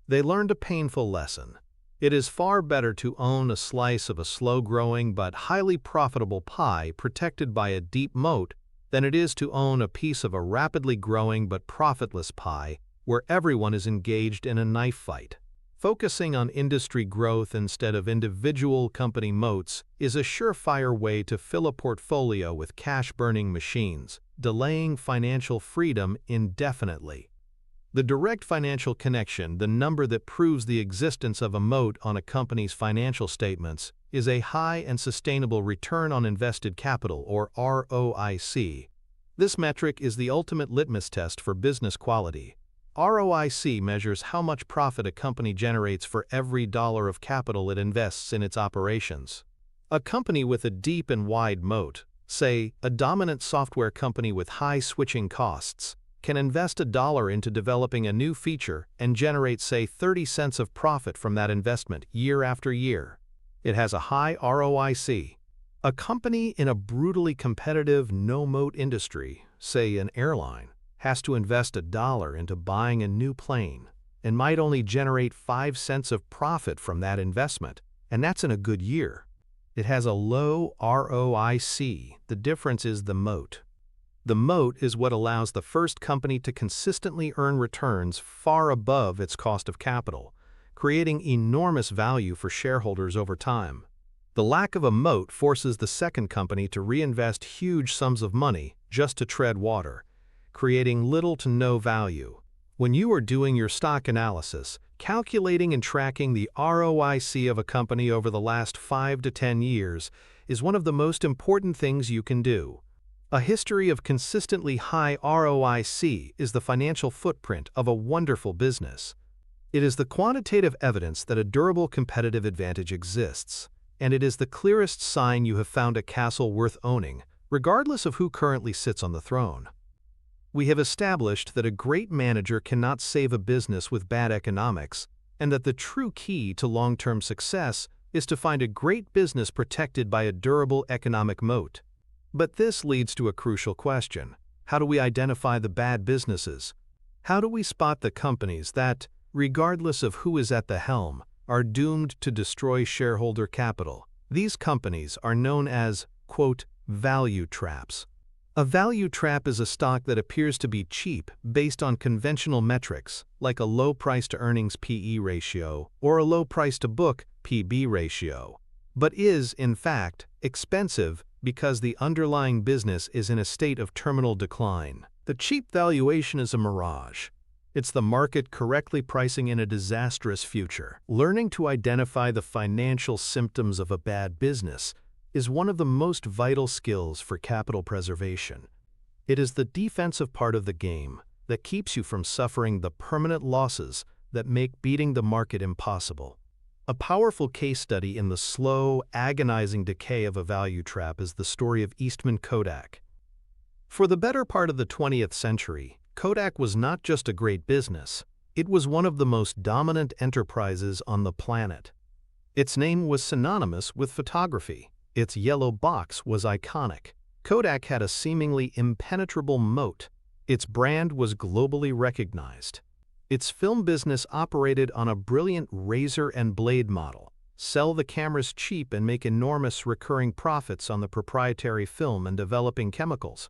They learned a painful lesson. It is far better to own a slice of a slow-growing but highly profitable pie protected by a deep moat than it is to own a piece of a rapidly growing but profitless pie where everyone is engaged in a knife fight. Focusing on industry growth instead of individual company moats is a surefire way to fill a portfolio with cash-burning machines, delaying financial freedom indefinitely. The direct financial connection, the number that proves the existence of a moat on a company's financial statements, is a high and sustainable return on invested capital, or ROIC. This metric is the ultimate litmus test for business quality. ROIC measures how much profit a company generates for every dollar of capital it invests in its operations. A company with a deep and wide moat, say a dominant software company with high switching costs, can invest $1 into developing a new feature and generate, say, 30 cents of profit from that investment year after year. It has a high ROIC. A company in a brutally competitive, no-moat industry, say an airline, has to invest $1 into buying a new plane and might only generate 5 cents of profit from that investment, and that's in a good year. It has a low ROIC. The difference is the moat. The moat is what allows the first company to consistently earn returns far above its cost of capital, creating enormous value for shareholders over time. The lack of a moat forces the second company to reinvest huge sums of money just to tread water, creating little to no value. When you are doing your stock analysis, calculating and tracking the ROIC of a company over the last 5 to 10 years is one of the most important things you can do. A history of consistently high ROIC is the financial footprint of a wonderful business. It is the quantitative evidence that a durable competitive advantage exists, and it is the clearest sign you have found a castle worth owning, regardless of who currently sits on the throne. We have established that a great manager cannot save a business with bad economics, and that the true key to long-term success is to find a great business protected by a durable economic moat. But this leads to a crucial question. How do we identify the bad businesses? How do we spot the companies that, regardless of who is at the helm, are doomed to destroy shareholder capital? These companies are known as, quote, value traps. A value trap is a stock that appears to be cheap based on conventional metrics, like a low price-to-earnings PE ratio or a low price-to-book PB ratio, but is, in fact, expensive because the underlying business is in a state of terminal decline. The cheap valuation is a mirage. It's the market correctly pricing in a disastrous future. Learning to identify the financial symptoms of a bad business is one of the most vital skills for capital preservation. It is the defensive part of the game that keeps you from suffering the permanent losses that make beating the market impossible. A powerful case study in the slow, agonizing decay of a value trap is the story of Eastman Kodak. For the better part of the 20th century, Kodak was not just a great business, it was one of the most dominant enterprises on the planet. Its name was synonymous with photography. Its yellow box was iconic. Kodak had a seemingly impenetrable moat. Its brand was globally recognized. Its film business operated on a brilliant razor and blade model: sell the cameras cheap and make enormous recurring profits on the proprietary film and developing chemicals.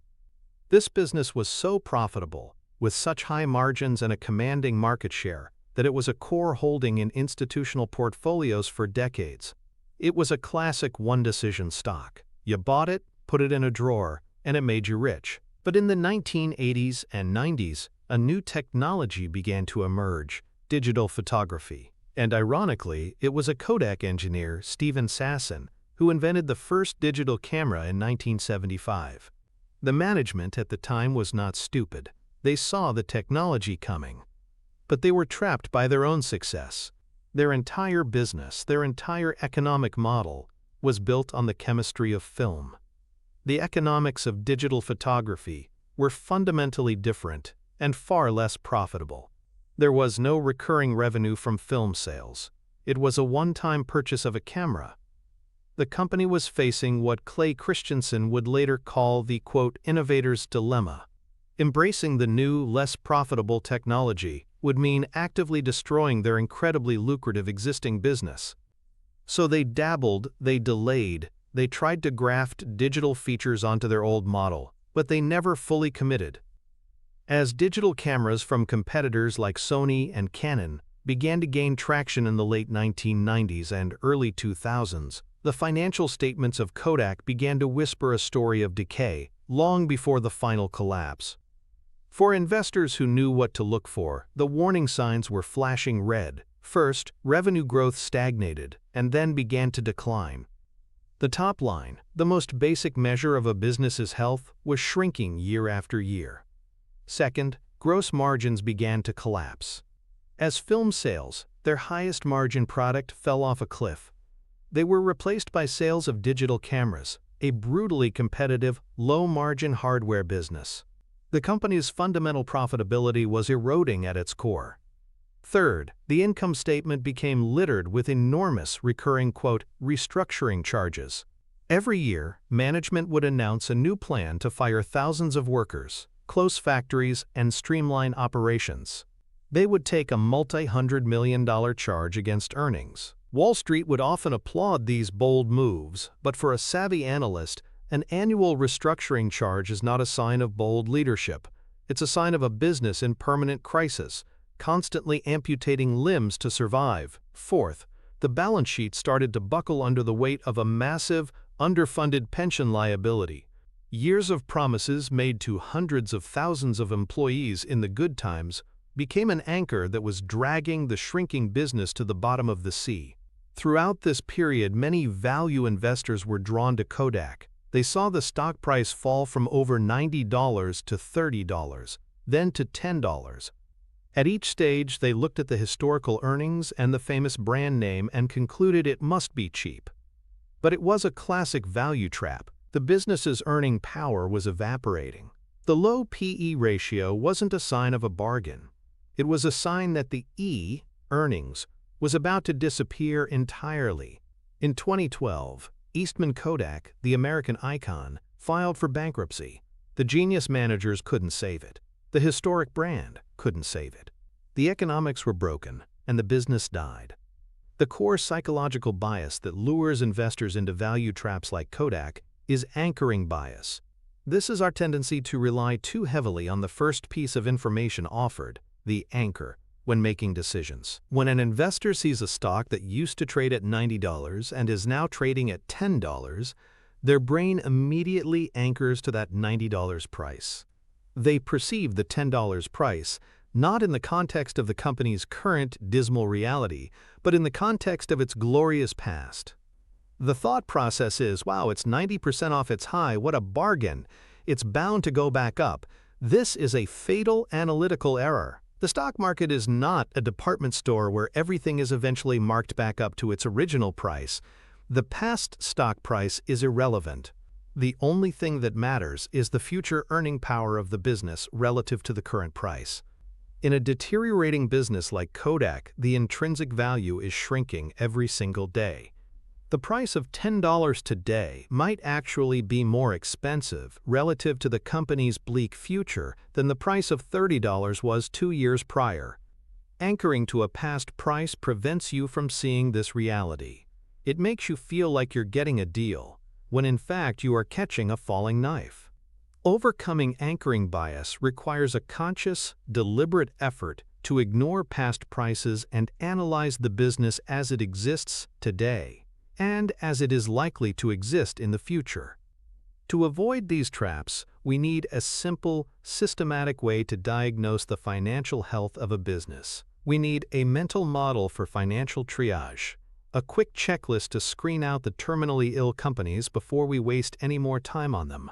This business was so profitable, with such high margins and a commanding market share, that it was a core holding in institutional portfolios for decades. It was a classic one-decision stock. You bought it, put it in a drawer, and it made you rich. But in the 1980s and 90s, a new technology began to emerge: digital photography. And ironically, it was a Kodak engineer, Stephen Sasson, who invented the first digital camera in 1975. The management at the time was not stupid. They saw the technology coming. But they were trapped by their own success. Their entire business, their entire economic model, was built on the chemistry of film. The economics of digital photography were fundamentally different and far less profitable. There was no recurring revenue from film sales. It was a one-time purchase of a camera. The company was facing what Clay Christensen would later call the, quote, innovator's dilemma. Embracing the new, less profitable technology would mean actively destroying their incredibly lucrative existing business. So they dabbled, they delayed, they tried to graft digital features onto their old model, but they never fully committed. As digital cameras from competitors like Sony and Canon began to gain traction in the late 1990s and early 2000s, the financial statements of Kodak began to whisper a story of decay long before the final collapse. For investors who knew what to look for, the warning signs were flashing red. First, revenue growth stagnated and then began to decline. The top line, the most basic measure of a business's health, was shrinking year after year. Second, gross margins began to collapse. As film sales, their highest margin product, fell off a cliff. They were replaced by sales of digital cameras, a brutally competitive, low-margin hardware business. The company's fundamental profitability was eroding at its core. Third, the income statement became littered with enormous recurring, restructuring charges. Every year, management would announce a new plan to fire thousands of workers, close factories, and streamline operations. They would take a multi-hundred-million-dollar charge against earnings. Wall Street would often applaud these bold moves, but for a savvy analyst, an annual restructuring charge is not a sign of bold leadership. It's a sign of a business in permanent crisis, constantly amputating limbs to survive. Fourth, the balance sheet started to buckle under the weight of a massive, underfunded pension liability. Years of promises made to hundreds of thousands of employees in the good times became an anchor that was dragging the shrinking business to the bottom of the sea. Throughout this period, many value investors were drawn to Kodak. They saw the stock price fall from over $90 to $30, then to $10. At each stage, they looked at the historical earnings and the famous brand name and concluded it must be cheap. But it was a classic value trap. The business's earning power was evaporating. The low P/E ratio wasn't a sign of a bargain. It was a sign that the E, earnings, was about to disappear entirely. In 2012, Eastman Kodak, the American icon, filed for bankruptcy. The genius managers couldn't save it. The historic brand couldn't save it. The economics were broken, and the business died. The core psychological bias that lures investors into value traps like Kodak is anchoring bias. This is our tendency to rely too heavily on the first piece of information offered, the anchor, when making decisions. When an investor sees a stock that used to trade at $90 and is now trading at $10, their brain immediately anchors to that $90 price. They perceive the $10 price not in the context of the company's current dismal reality, but in the context of its glorious past. The thought process is, wow, it's 90% off its high, what a bargain. It's bound to go back up. This is a fatal analytical error. The stock market is not a department store where everything is eventually marked back up to its original price. The past stock price is irrelevant. The only thing that matters is the future earning power of the business relative to the current price. In a deteriorating business like Kodak, the intrinsic value is shrinking every single day. The price of $10 today might actually be more expensive relative to the company's bleak future than the price of $30 was 2 years prior. Anchoring to a past price prevents you from seeing this reality. It makes you feel like you're getting a deal, when in fact you are catching a falling knife. Overcoming anchoring bias requires a conscious, deliberate effort to ignore past prices and analyze the business as it exists today, and as it is likely to exist in the future. To avoid these traps, we need a simple, systematic way to diagnose the financial health of a business. We need a mental model for financial triage, a quick checklist to screen out the terminally ill companies before we waste any more time on them.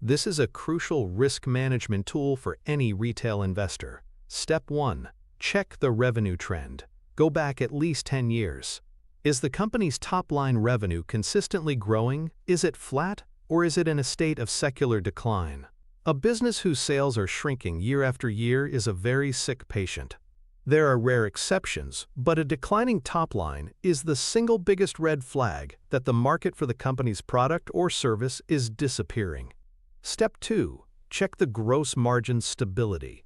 This is a crucial risk management tool for any retail investor. Step 1. Check the revenue trend. Go back at least 10 years. Is the company's top-line revenue consistently growing? Is it flat, or is it in a state of secular decline? A business whose sales are shrinking year after year is a very sick patient. There are rare exceptions, but a declining top line is the single biggest red flag that the market for the company's product or service is disappearing. Step 2. Check the gross margin stability.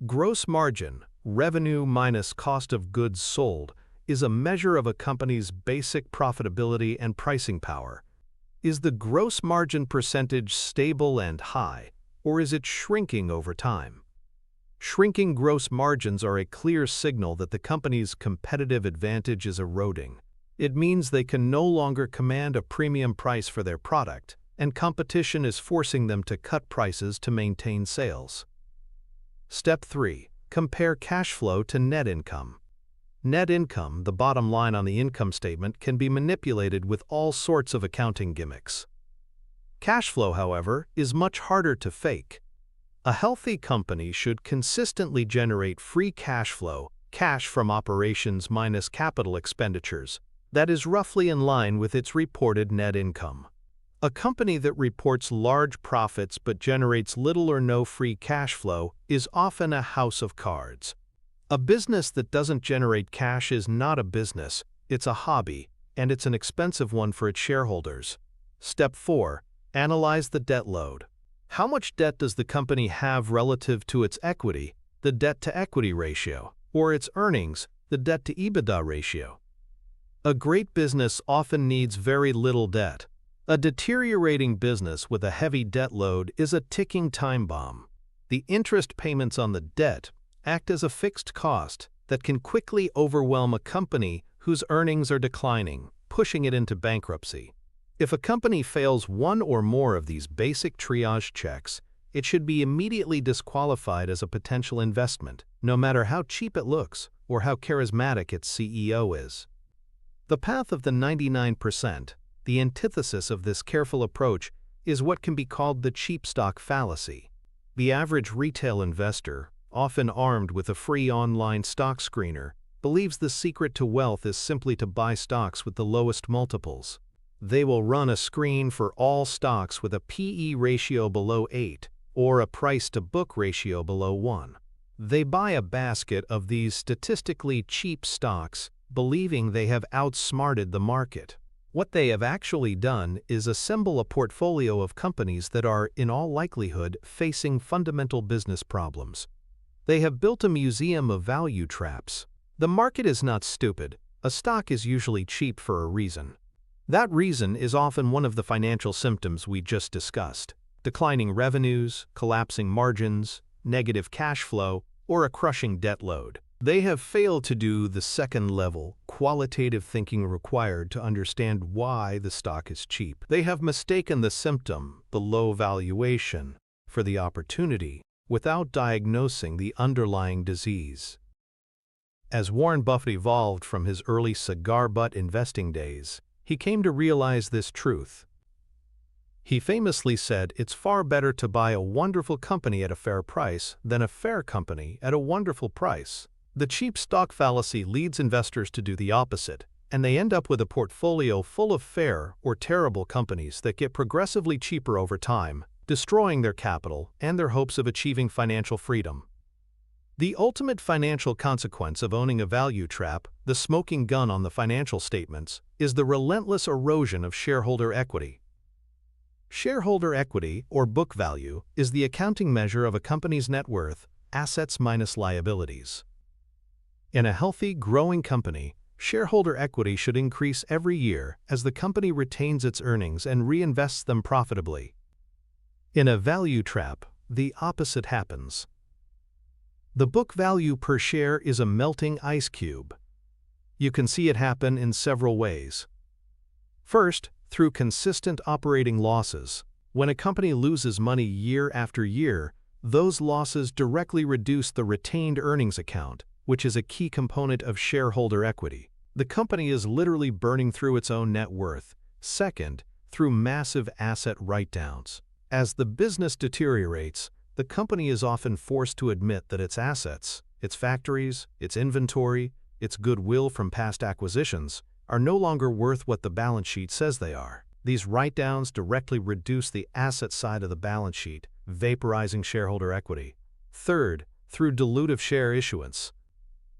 Gross margin, revenue minus cost of goods sold, is a measure of a company's basic profitability and pricing power. Is the gross margin percentage stable and high, or is it shrinking over time? Shrinking gross margins are a clear signal that the company's competitive advantage is eroding. It means they can no longer command a premium price for their product, and competition is forcing them to cut prices to maintain sales. Step 3. Compare cash flow to net income. Net income, the bottom line on the income statement, can be manipulated with all sorts of accounting gimmicks. Cash flow, however, is much harder to fake. A healthy company should consistently generate free cash flow, cash from operations minus capital expenditures, that is roughly in line with its reported net income. A company that reports large profits but generates little or no free cash flow is often a house of cards. A business that doesn't generate cash is not a business, it's a hobby, and it's an expensive one for its shareholders. Step 4. Analyze the debt load. How much debt does the company have relative to its equity, the debt-to-equity ratio, or its earnings, the debt-to-EBITDA ratio? A great business often needs very little debt. A deteriorating business with a heavy debt load is a ticking time bomb. The interest payments on the debt act as a fixed cost that can quickly overwhelm a company whose earnings are declining, pushing it into bankruptcy. If a company fails one or more of these basic triage checks, it should be immediately disqualified as a potential investment, no matter how cheap it looks or how charismatic its CEO is. The path of the 99%, the antithesis of this careful approach, is what can be called the cheap stock fallacy. The average retail investor, often armed with a free online stock screener, believes the secret to wealth is simply to buy stocks with the lowest multiples. They will run a screen for all stocks with a P/E ratio below 8 or a price-to-book ratio below 1. They buy a basket of these statistically cheap stocks, believing they have outsmarted the market. What they have actually done is assemble a portfolio of companies that are, in all likelihood, facing fundamental business problems. They have built a museum of value traps. The market is not stupid. A stock is usually cheap for a reason. That reason is often one of the financial symptoms we just discussed: declining revenues, collapsing margins, negative cash flow, or a crushing debt load. They have failed to do the second-level, qualitative thinking required to understand why the stock is cheap. They have mistaken the symptom, the low valuation, for the opportunity, without diagnosing the underlying disease. As Warren Buffett evolved from his early cigar-butt investing days, he came to realize this truth. He famously said, "It's far better to buy a wonderful company at a fair price than a fair company at a wonderful price." The cheap stock fallacy leads investors to do the opposite, and they end up with a portfolio full of fair or terrible companies that get progressively cheaper over time, destroying their capital and their hopes of achieving financial freedom. The ultimate financial consequence of owning a value trap, the smoking gun on the financial statements, is the relentless erosion of shareholder equity. Shareholder equity, or book value, is the accounting measure of a company's net worth, assets minus liabilities. In a healthy, growing company, shareholder equity should increase every year as the company retains its earnings and reinvests them profitably. In a value trap, the opposite happens. The book value per share is a melting ice cube. You can see it happen in several ways. First, through consistent operating losses. When a company loses money year after year, those losses directly reduce the retained earnings account, which is a key component of shareholder equity. The company is literally burning through its own net worth. Second, through massive asset write-downs. As the business deteriorates, the company is often forced to admit that its assets, its factories, its inventory, its goodwill from past acquisitions, are no longer worth what the balance sheet says they are. These write-downs directly reduce the asset side of the balance sheet, vaporizing shareholder equity. Third, through dilutive share issuance.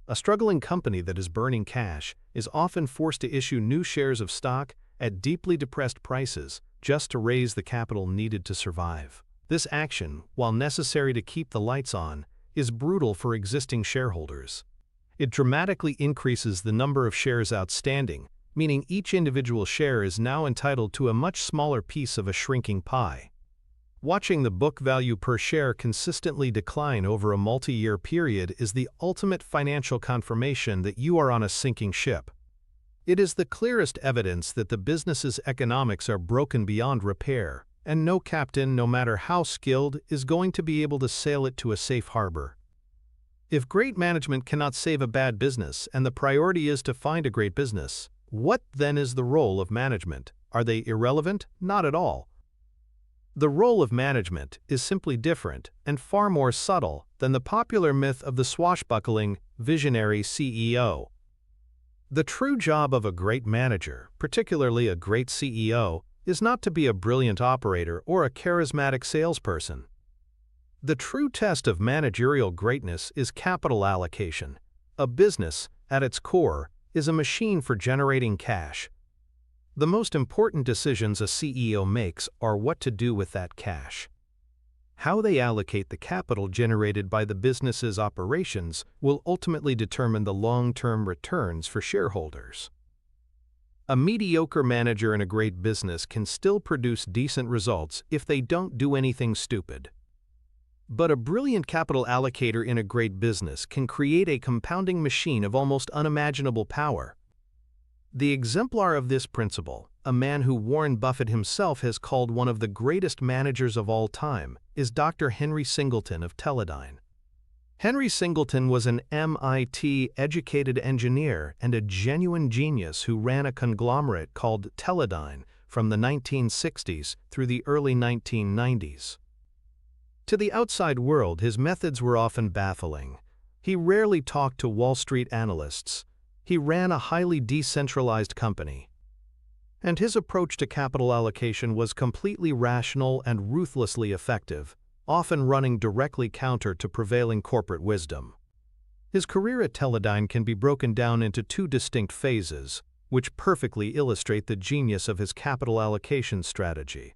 A struggling company that is burning cash is often forced to issue new shares of stock at deeply depressed prices just to raise the capital needed to survive. This action, while necessary to keep the lights on, is brutal for existing shareholders. It dramatically increases the number of shares outstanding, meaning each individual share is now entitled to a much smaller piece of a shrinking pie. Watching the book value per share consistently decline over a multi-year period is the ultimate financial confirmation that you are on a sinking ship. It is the clearest evidence that the business's economics are broken beyond repair, and no captain, no matter how skilled, is going to be able to sail it to a safe harbor. If great management cannot save a bad business and the priority is to find a great business, what then is the role of management? Are they irrelevant? Not at all. The role of management is simply different and far more subtle than the popular myth of the swashbuckling, visionary CEO. The true job of a great manager, particularly a great CEO, is not to be a brilliant operator or a charismatic salesperson. The true test of managerial greatness is capital allocation. A business, at its core, is a machine for generating cash. The most important decisions a CEO makes are what to do with that cash. How they allocate the capital generated by the business's operations will ultimately determine the long-term returns for shareholders. A mediocre manager in a great business can still produce decent results if they don't do anything stupid. But a brilliant capital allocator in a great business can create a compounding machine of almost unimaginable power. The exemplar of this principle, a man who Warren Buffett himself has called one of the greatest managers of all time, is Dr. Henry Singleton of Teledyne. Henry Singleton was an MIT-educated engineer and a genuine genius who ran a conglomerate called Teledyne from the 1960s through the early 1990s. To the outside world, his methods were often baffling. He rarely talked to Wall Street analysts. He ran a highly decentralized company. And his approach to capital allocation was completely rational and ruthlessly effective, often running directly counter to prevailing corporate wisdom. His career at Teledyne can be broken down into two distinct phases, which perfectly illustrate the genius of his capital allocation strategy.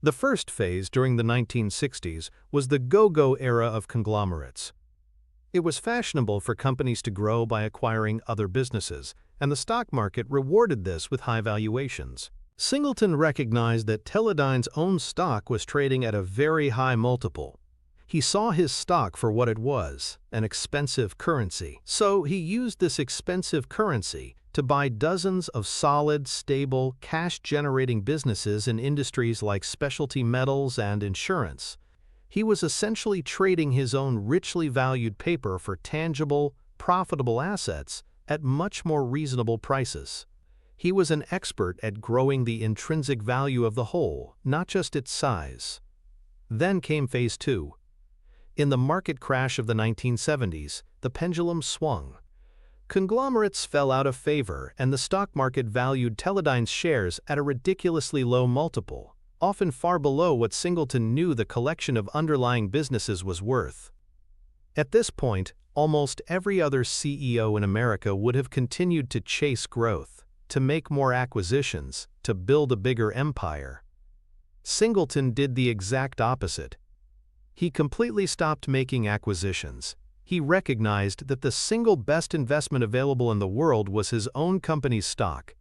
The first phase, during the 1960s, was the go-go era of conglomerates. It was fashionable for companies to grow by acquiring other businesses, and the stock market rewarded this with high valuations. Singleton recognized that Teledyne's own stock was trading at a very high multiple. He saw his stock for what it was, an expensive currency. So he used this expensive currency to buy dozens of solid, stable, cash-generating businesses in industries like specialty metals and insurance. He was essentially trading his own richly valued paper for tangible, profitable assets at much more reasonable prices. He was an expert at growing the intrinsic value of the whole, not just its size. Then came phase two. In the market crash of the 1970s, the pendulum swung. Conglomerates fell out of favor, and the stock market valued Teledyne's shares at a ridiculously low multiple, often far below what Singleton knew the collection of underlying businesses was worth. At this point, almost every other CEO in America would have continued to chase growth, to make more acquisitions, to build a bigger empire. Singleton did the exact opposite. He completely stopped making acquisitions. He recognized that the single best investment available in the world was his own company's stock.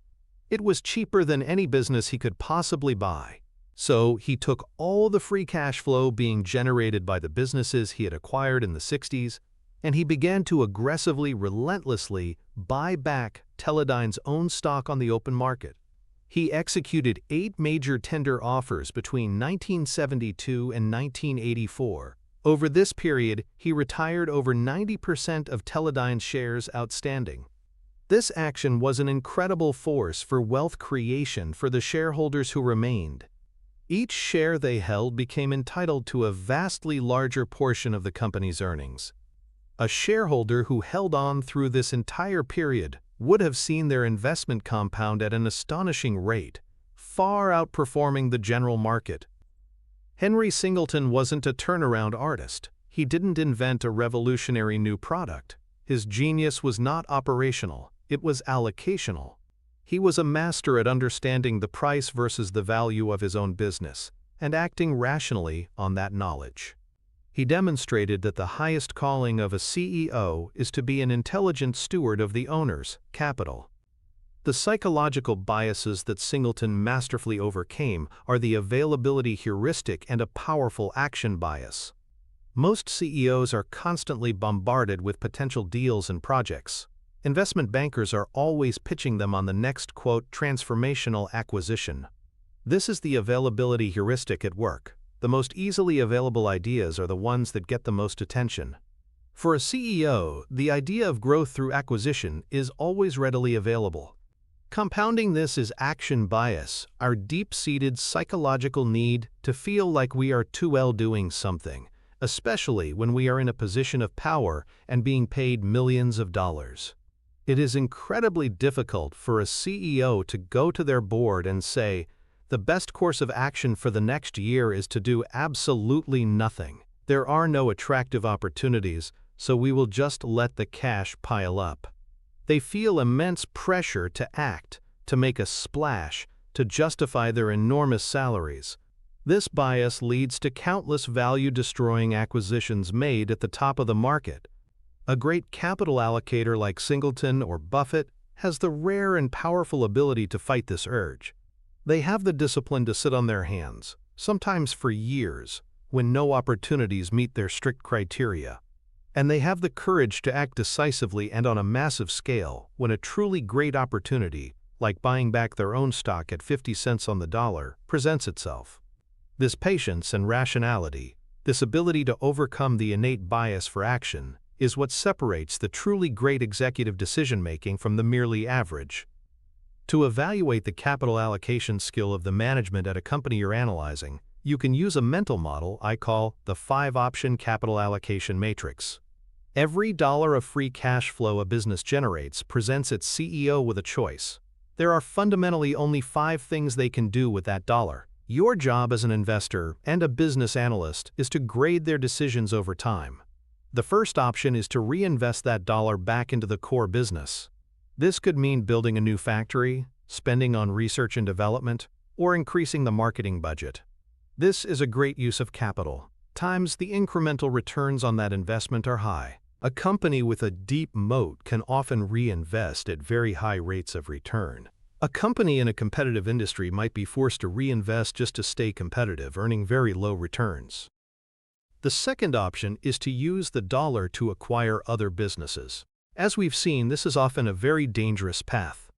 It was cheaper than any business he could possibly buy. So he took all the free cash flow being generated by the businesses he had acquired in the 60s, and he began to aggressively, relentlessly buy back Teledyne's own stock on the open market. He executed 8 major tender offers between 1972 and 1984. Over this period, he retired over 90% of Teledyne's shares outstanding. This action was an incredible force for wealth creation for the shareholders who remained. Each share they held became entitled to a vastly larger portion of the company's earnings. A shareholder who held on through this entire period would have seen their investment compound at an astonishing rate, far outperforming the general market. Henry Singleton wasn't a turnaround artist. He didn't invent a revolutionary new product. His genius was not operational, it was allocational. He was a master at understanding the price versus the value of his own business, and acting rationally on that knowledge. He demonstrated that the highest calling of a CEO is to be an intelligent steward of the owner's capital. The psychological biases that Singleton masterfully overcame are the availability heuristic and a powerful action bias. Most CEOs are constantly bombarded with potential deals and projects. Investment bankers are always pitching them on the next, quote, transformational acquisition. This is the availability heuristic at work. The most easily available ideas are the ones that get the most attention. For a CEO, the idea of growth through acquisition is always readily available. Compounding this is action bias, our deep-seated psychological need to feel like we are too well doing something, especially when we are in a position of power and being paid millions of dollars. It is incredibly difficult for a CEO to go to their board and say, "The best course of action for the next year is to do absolutely nothing. There are no attractive opportunities, so we will just let the cash pile up." They feel immense pressure to act, to make a splash, to justify their enormous salaries. This bias leads to countless value-destroying acquisitions made at the top of the market. A great capital allocator like Singleton or Buffett has the rare and powerful ability to fight this urge. They have the discipline to sit on their hands, sometimes for years, when no opportunities meet their strict criteria. And they have the courage to act decisively and on a massive scale when a truly great opportunity, like buying back their own stock at 50 cents on the dollar, presents itself. This patience and rationality, this ability to overcome the innate bias for action, is what separates the truly great executive decision-making from the merely average. To evaluate the capital allocation skill of the management at a company you're analyzing, you can use a mental model I call the 5-option capital allocation matrix. Every dollar of free cash flow a business generates presents its CEO with a choice. There are fundamentally only 5 things they can do with that dollar. Your job as an investor and a business analyst is to grade their decisions over time. The first option is to reinvest that dollar back into the core business. This could mean building a new factory, spending on research and development, or increasing the marketing budget. This is a great use of capital. Times the incremental returns on that investment are high. A company with a deep moat can often reinvest at very high rates of return. A company in a competitive industry might be forced to reinvest just to stay competitive, earning very low returns. The second option is to use the dollar to acquire other businesses. As we've seen, this is often a very dangerous path.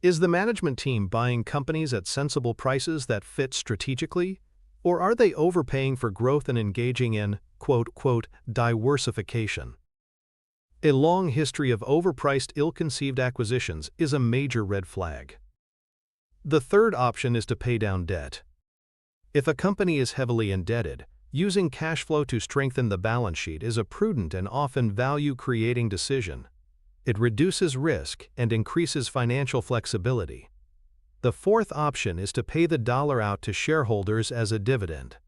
Is the management team buying companies at sensible prices that fit strategically? Or are they overpaying for growth and engaging in, quote, diversification? A long history of overpriced, ill-conceived acquisitions is a major red flag. The third option is to pay down debt. If a company is heavily indebted, using cash flow to strengthen the balance sheet is a prudent and often value-creating decision. It reduces risk and increases financial flexibility. The fourth option is to pay the dollar out to shareholders as a dividend.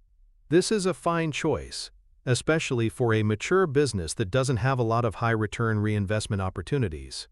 This is a fine choice, especially for a mature business that doesn't have a lot of high-return reinvestment opportunities.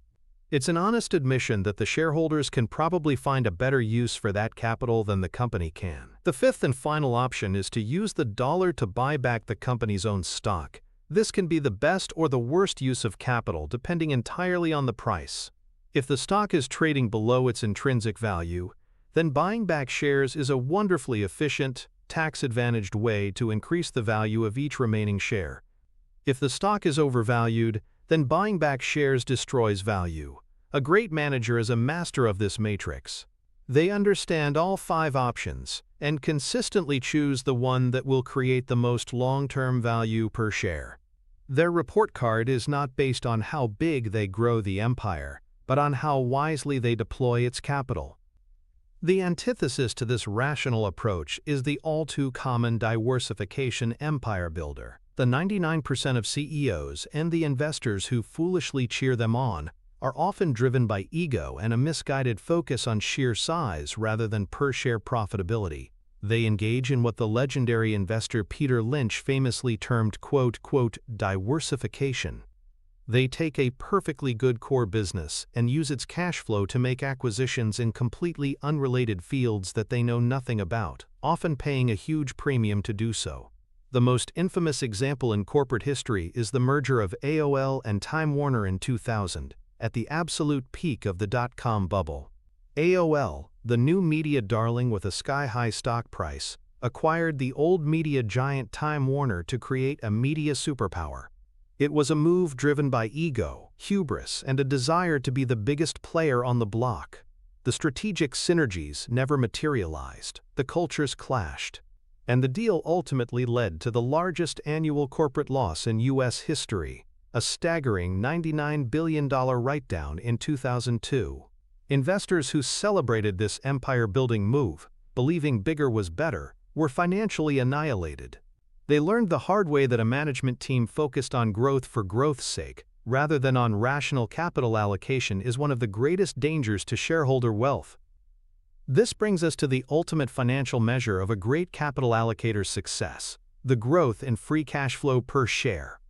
It's an honest admission that the shareholders can probably find a better use for that capital than the company can. The fifth and final option is to use the dollar to buy back the company's own stock. This can be the best or the worst use of capital depending entirely on the price. If the stock is trading below its intrinsic value, then buying back shares is a wonderfully efficient, tax-advantaged way to increase the value of each remaining share. If the stock is overvalued, then buying back shares destroys value. A great manager is a master of this matrix. They understand all 5 options and consistently choose the one that will create the most long-term value per share. Their report card is not based on how big they grow the empire, but on how wisely they deploy its capital. The antithesis to this rational approach is the all-too-common diversification empire builder. The 99% of CEOs and the investors who foolishly cheer them on are often driven by ego and a misguided focus on sheer size rather than per-share profitability. They engage in what the legendary investor Peter Lynch famously termed, quote, diversification. They take a perfectly good core business and use its cash flow to make acquisitions in completely unrelated fields that they know nothing about, often paying a huge premium to do so. The most infamous example in corporate history is the merger of AOL and Time Warner in 2000, at the absolute peak of the dot-com bubble. AOL, the new media darling with a sky-high stock price, acquired the old media giant Time Warner to create a media superpower. It was a move driven by ego, hubris, and a desire to be the biggest player on the block. The strategic synergies never materialized, the cultures clashed, and the deal ultimately led to the largest annual corporate loss in U.S. history, a staggering $99 billion write-down in 2002. Investors who celebrated this empire-building move, believing bigger was better, were financially annihilated. They learned the hard way that a management team focused on growth for growth's sake, rather than on rational capital allocation, is one of the greatest dangers to shareholder wealth. This brings us to the ultimate financial measure of a great capital allocator's success: the growth in free cash flow per share.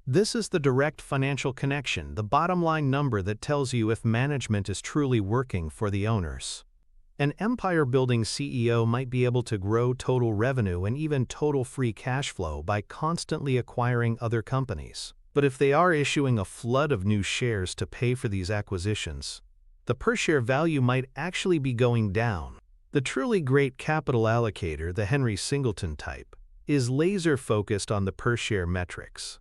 This is the direct financial connection, the bottom-line number that tells you if management is truly working for the owners. An empire-building CEO might be able to grow total revenue and even total free cash flow by constantly acquiring other companies. But if they are issuing a flood of new shares to pay for these acquisitions, the per-share value might actually be going down. The truly great capital allocator, the Henry Singleton type, is laser-focused on the per-share metrics.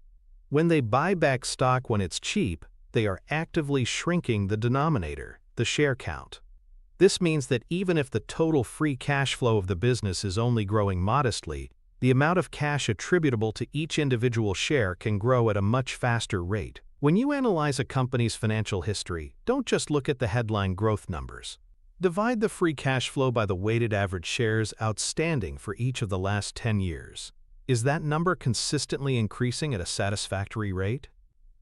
When they buy back stock when it's cheap, they are actively shrinking the denominator, the share count. This means that even if the total free cash flow of the business is only growing modestly, the amount of cash attributable to each individual share can grow at a much faster rate. When you analyze a company's financial history, don't just look at the headline growth numbers. Divide the free cash flow by the weighted average shares outstanding for each of the last 10 years. Is that number consistently increasing at a satisfactory rate?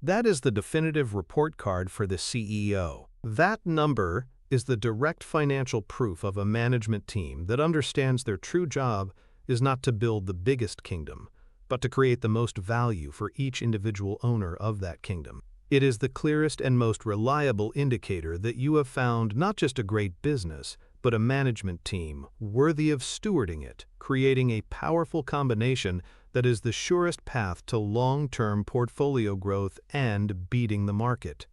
That is the definitive report card for the CEO. That number is the direct financial proof of a management team that understands their true job is not to build the biggest kingdom, but to create the most value for each individual owner of that kingdom. It is the clearest and most reliable indicator that you have found not just a great business, but a management team worthy of stewarding it, creating a powerful combination that is the surest path to long-term portfolio growth and beating the market.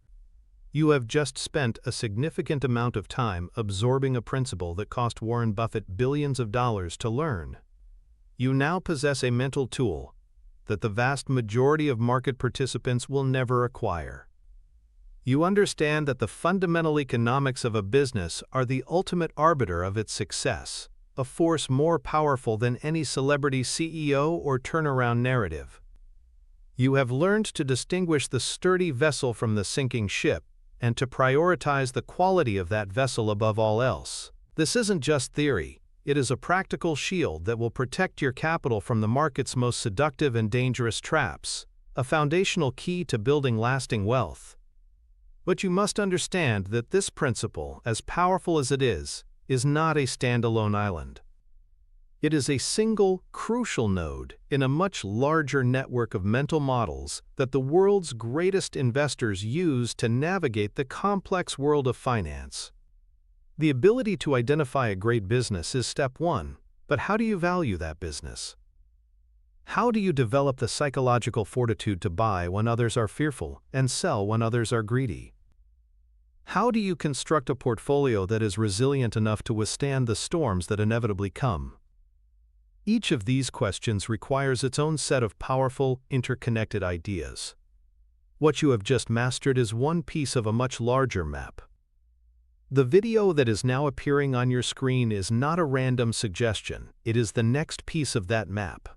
You have just spent a significant amount of time absorbing a principle that cost Warren Buffett billions of dollars to learn. You now possess a mental tool that the vast majority of market participants will never acquire. You understand that the fundamental economics of a business are the ultimate arbiter of its success, a force more powerful than any celebrity CEO or turnaround narrative. You have learned to distinguish the sturdy vessel from the sinking ship, and to prioritize the quality of that vessel above all else. This isn't just theory. It is a practical shield that will protect your capital from the market's most seductive and dangerous traps, a foundational key to building lasting wealth. But you must understand that this principle, as powerful as it is not a standalone island. It is a single, crucial node in a much larger network of mental models that the world's greatest investors use to navigate the complex world of finance. The ability to identify a great business is step one, but how do you value that business? How do you develop the psychological fortitude to buy when others are fearful and sell when others are greedy? How do you construct a portfolio that is resilient enough to withstand the storms that inevitably come? Each of these questions requires its own set of powerful, interconnected ideas. What you have just mastered is one piece of a much larger map. The video that is now appearing on your screen is not a random suggestion. It is the next piece of that map.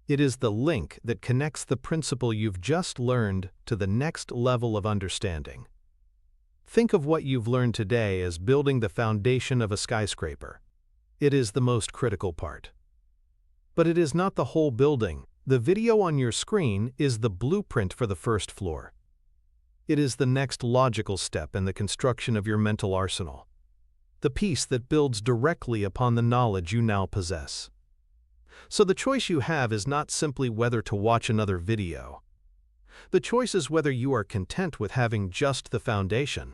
It is the link that connects the principle you've just learned to the next level of understanding. Think of what you've learned today as building the foundation of a skyscraper. It is the most critical part. But it is not the whole building. The video on your screen is the blueprint for the first floor. It is the next logical step in the construction of your mental arsenal, the piece that builds directly upon the knowledge you now possess. So the choice you have is not simply whether to watch another video. The choice is whether you are content with having just the foundation,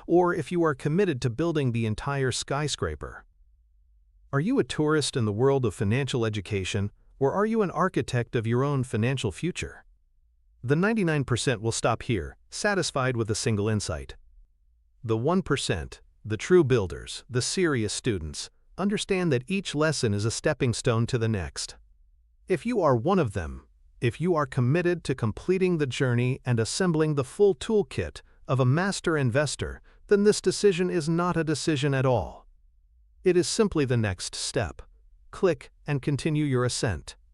or if you are committed to building the entire skyscraper. Are you a tourist in the world of financial education, or are you an architect of your own financial future? The 99% will stop here, satisfied with a single insight. The 1%, the true builders, the serious students, understand that each lesson is a stepping stone to the next. If you are one of them, if you are committed to completing the journey and assembling the full toolkit of a master investor, then this decision is not a decision at all. It is simply the next step. Click and continue your ascent.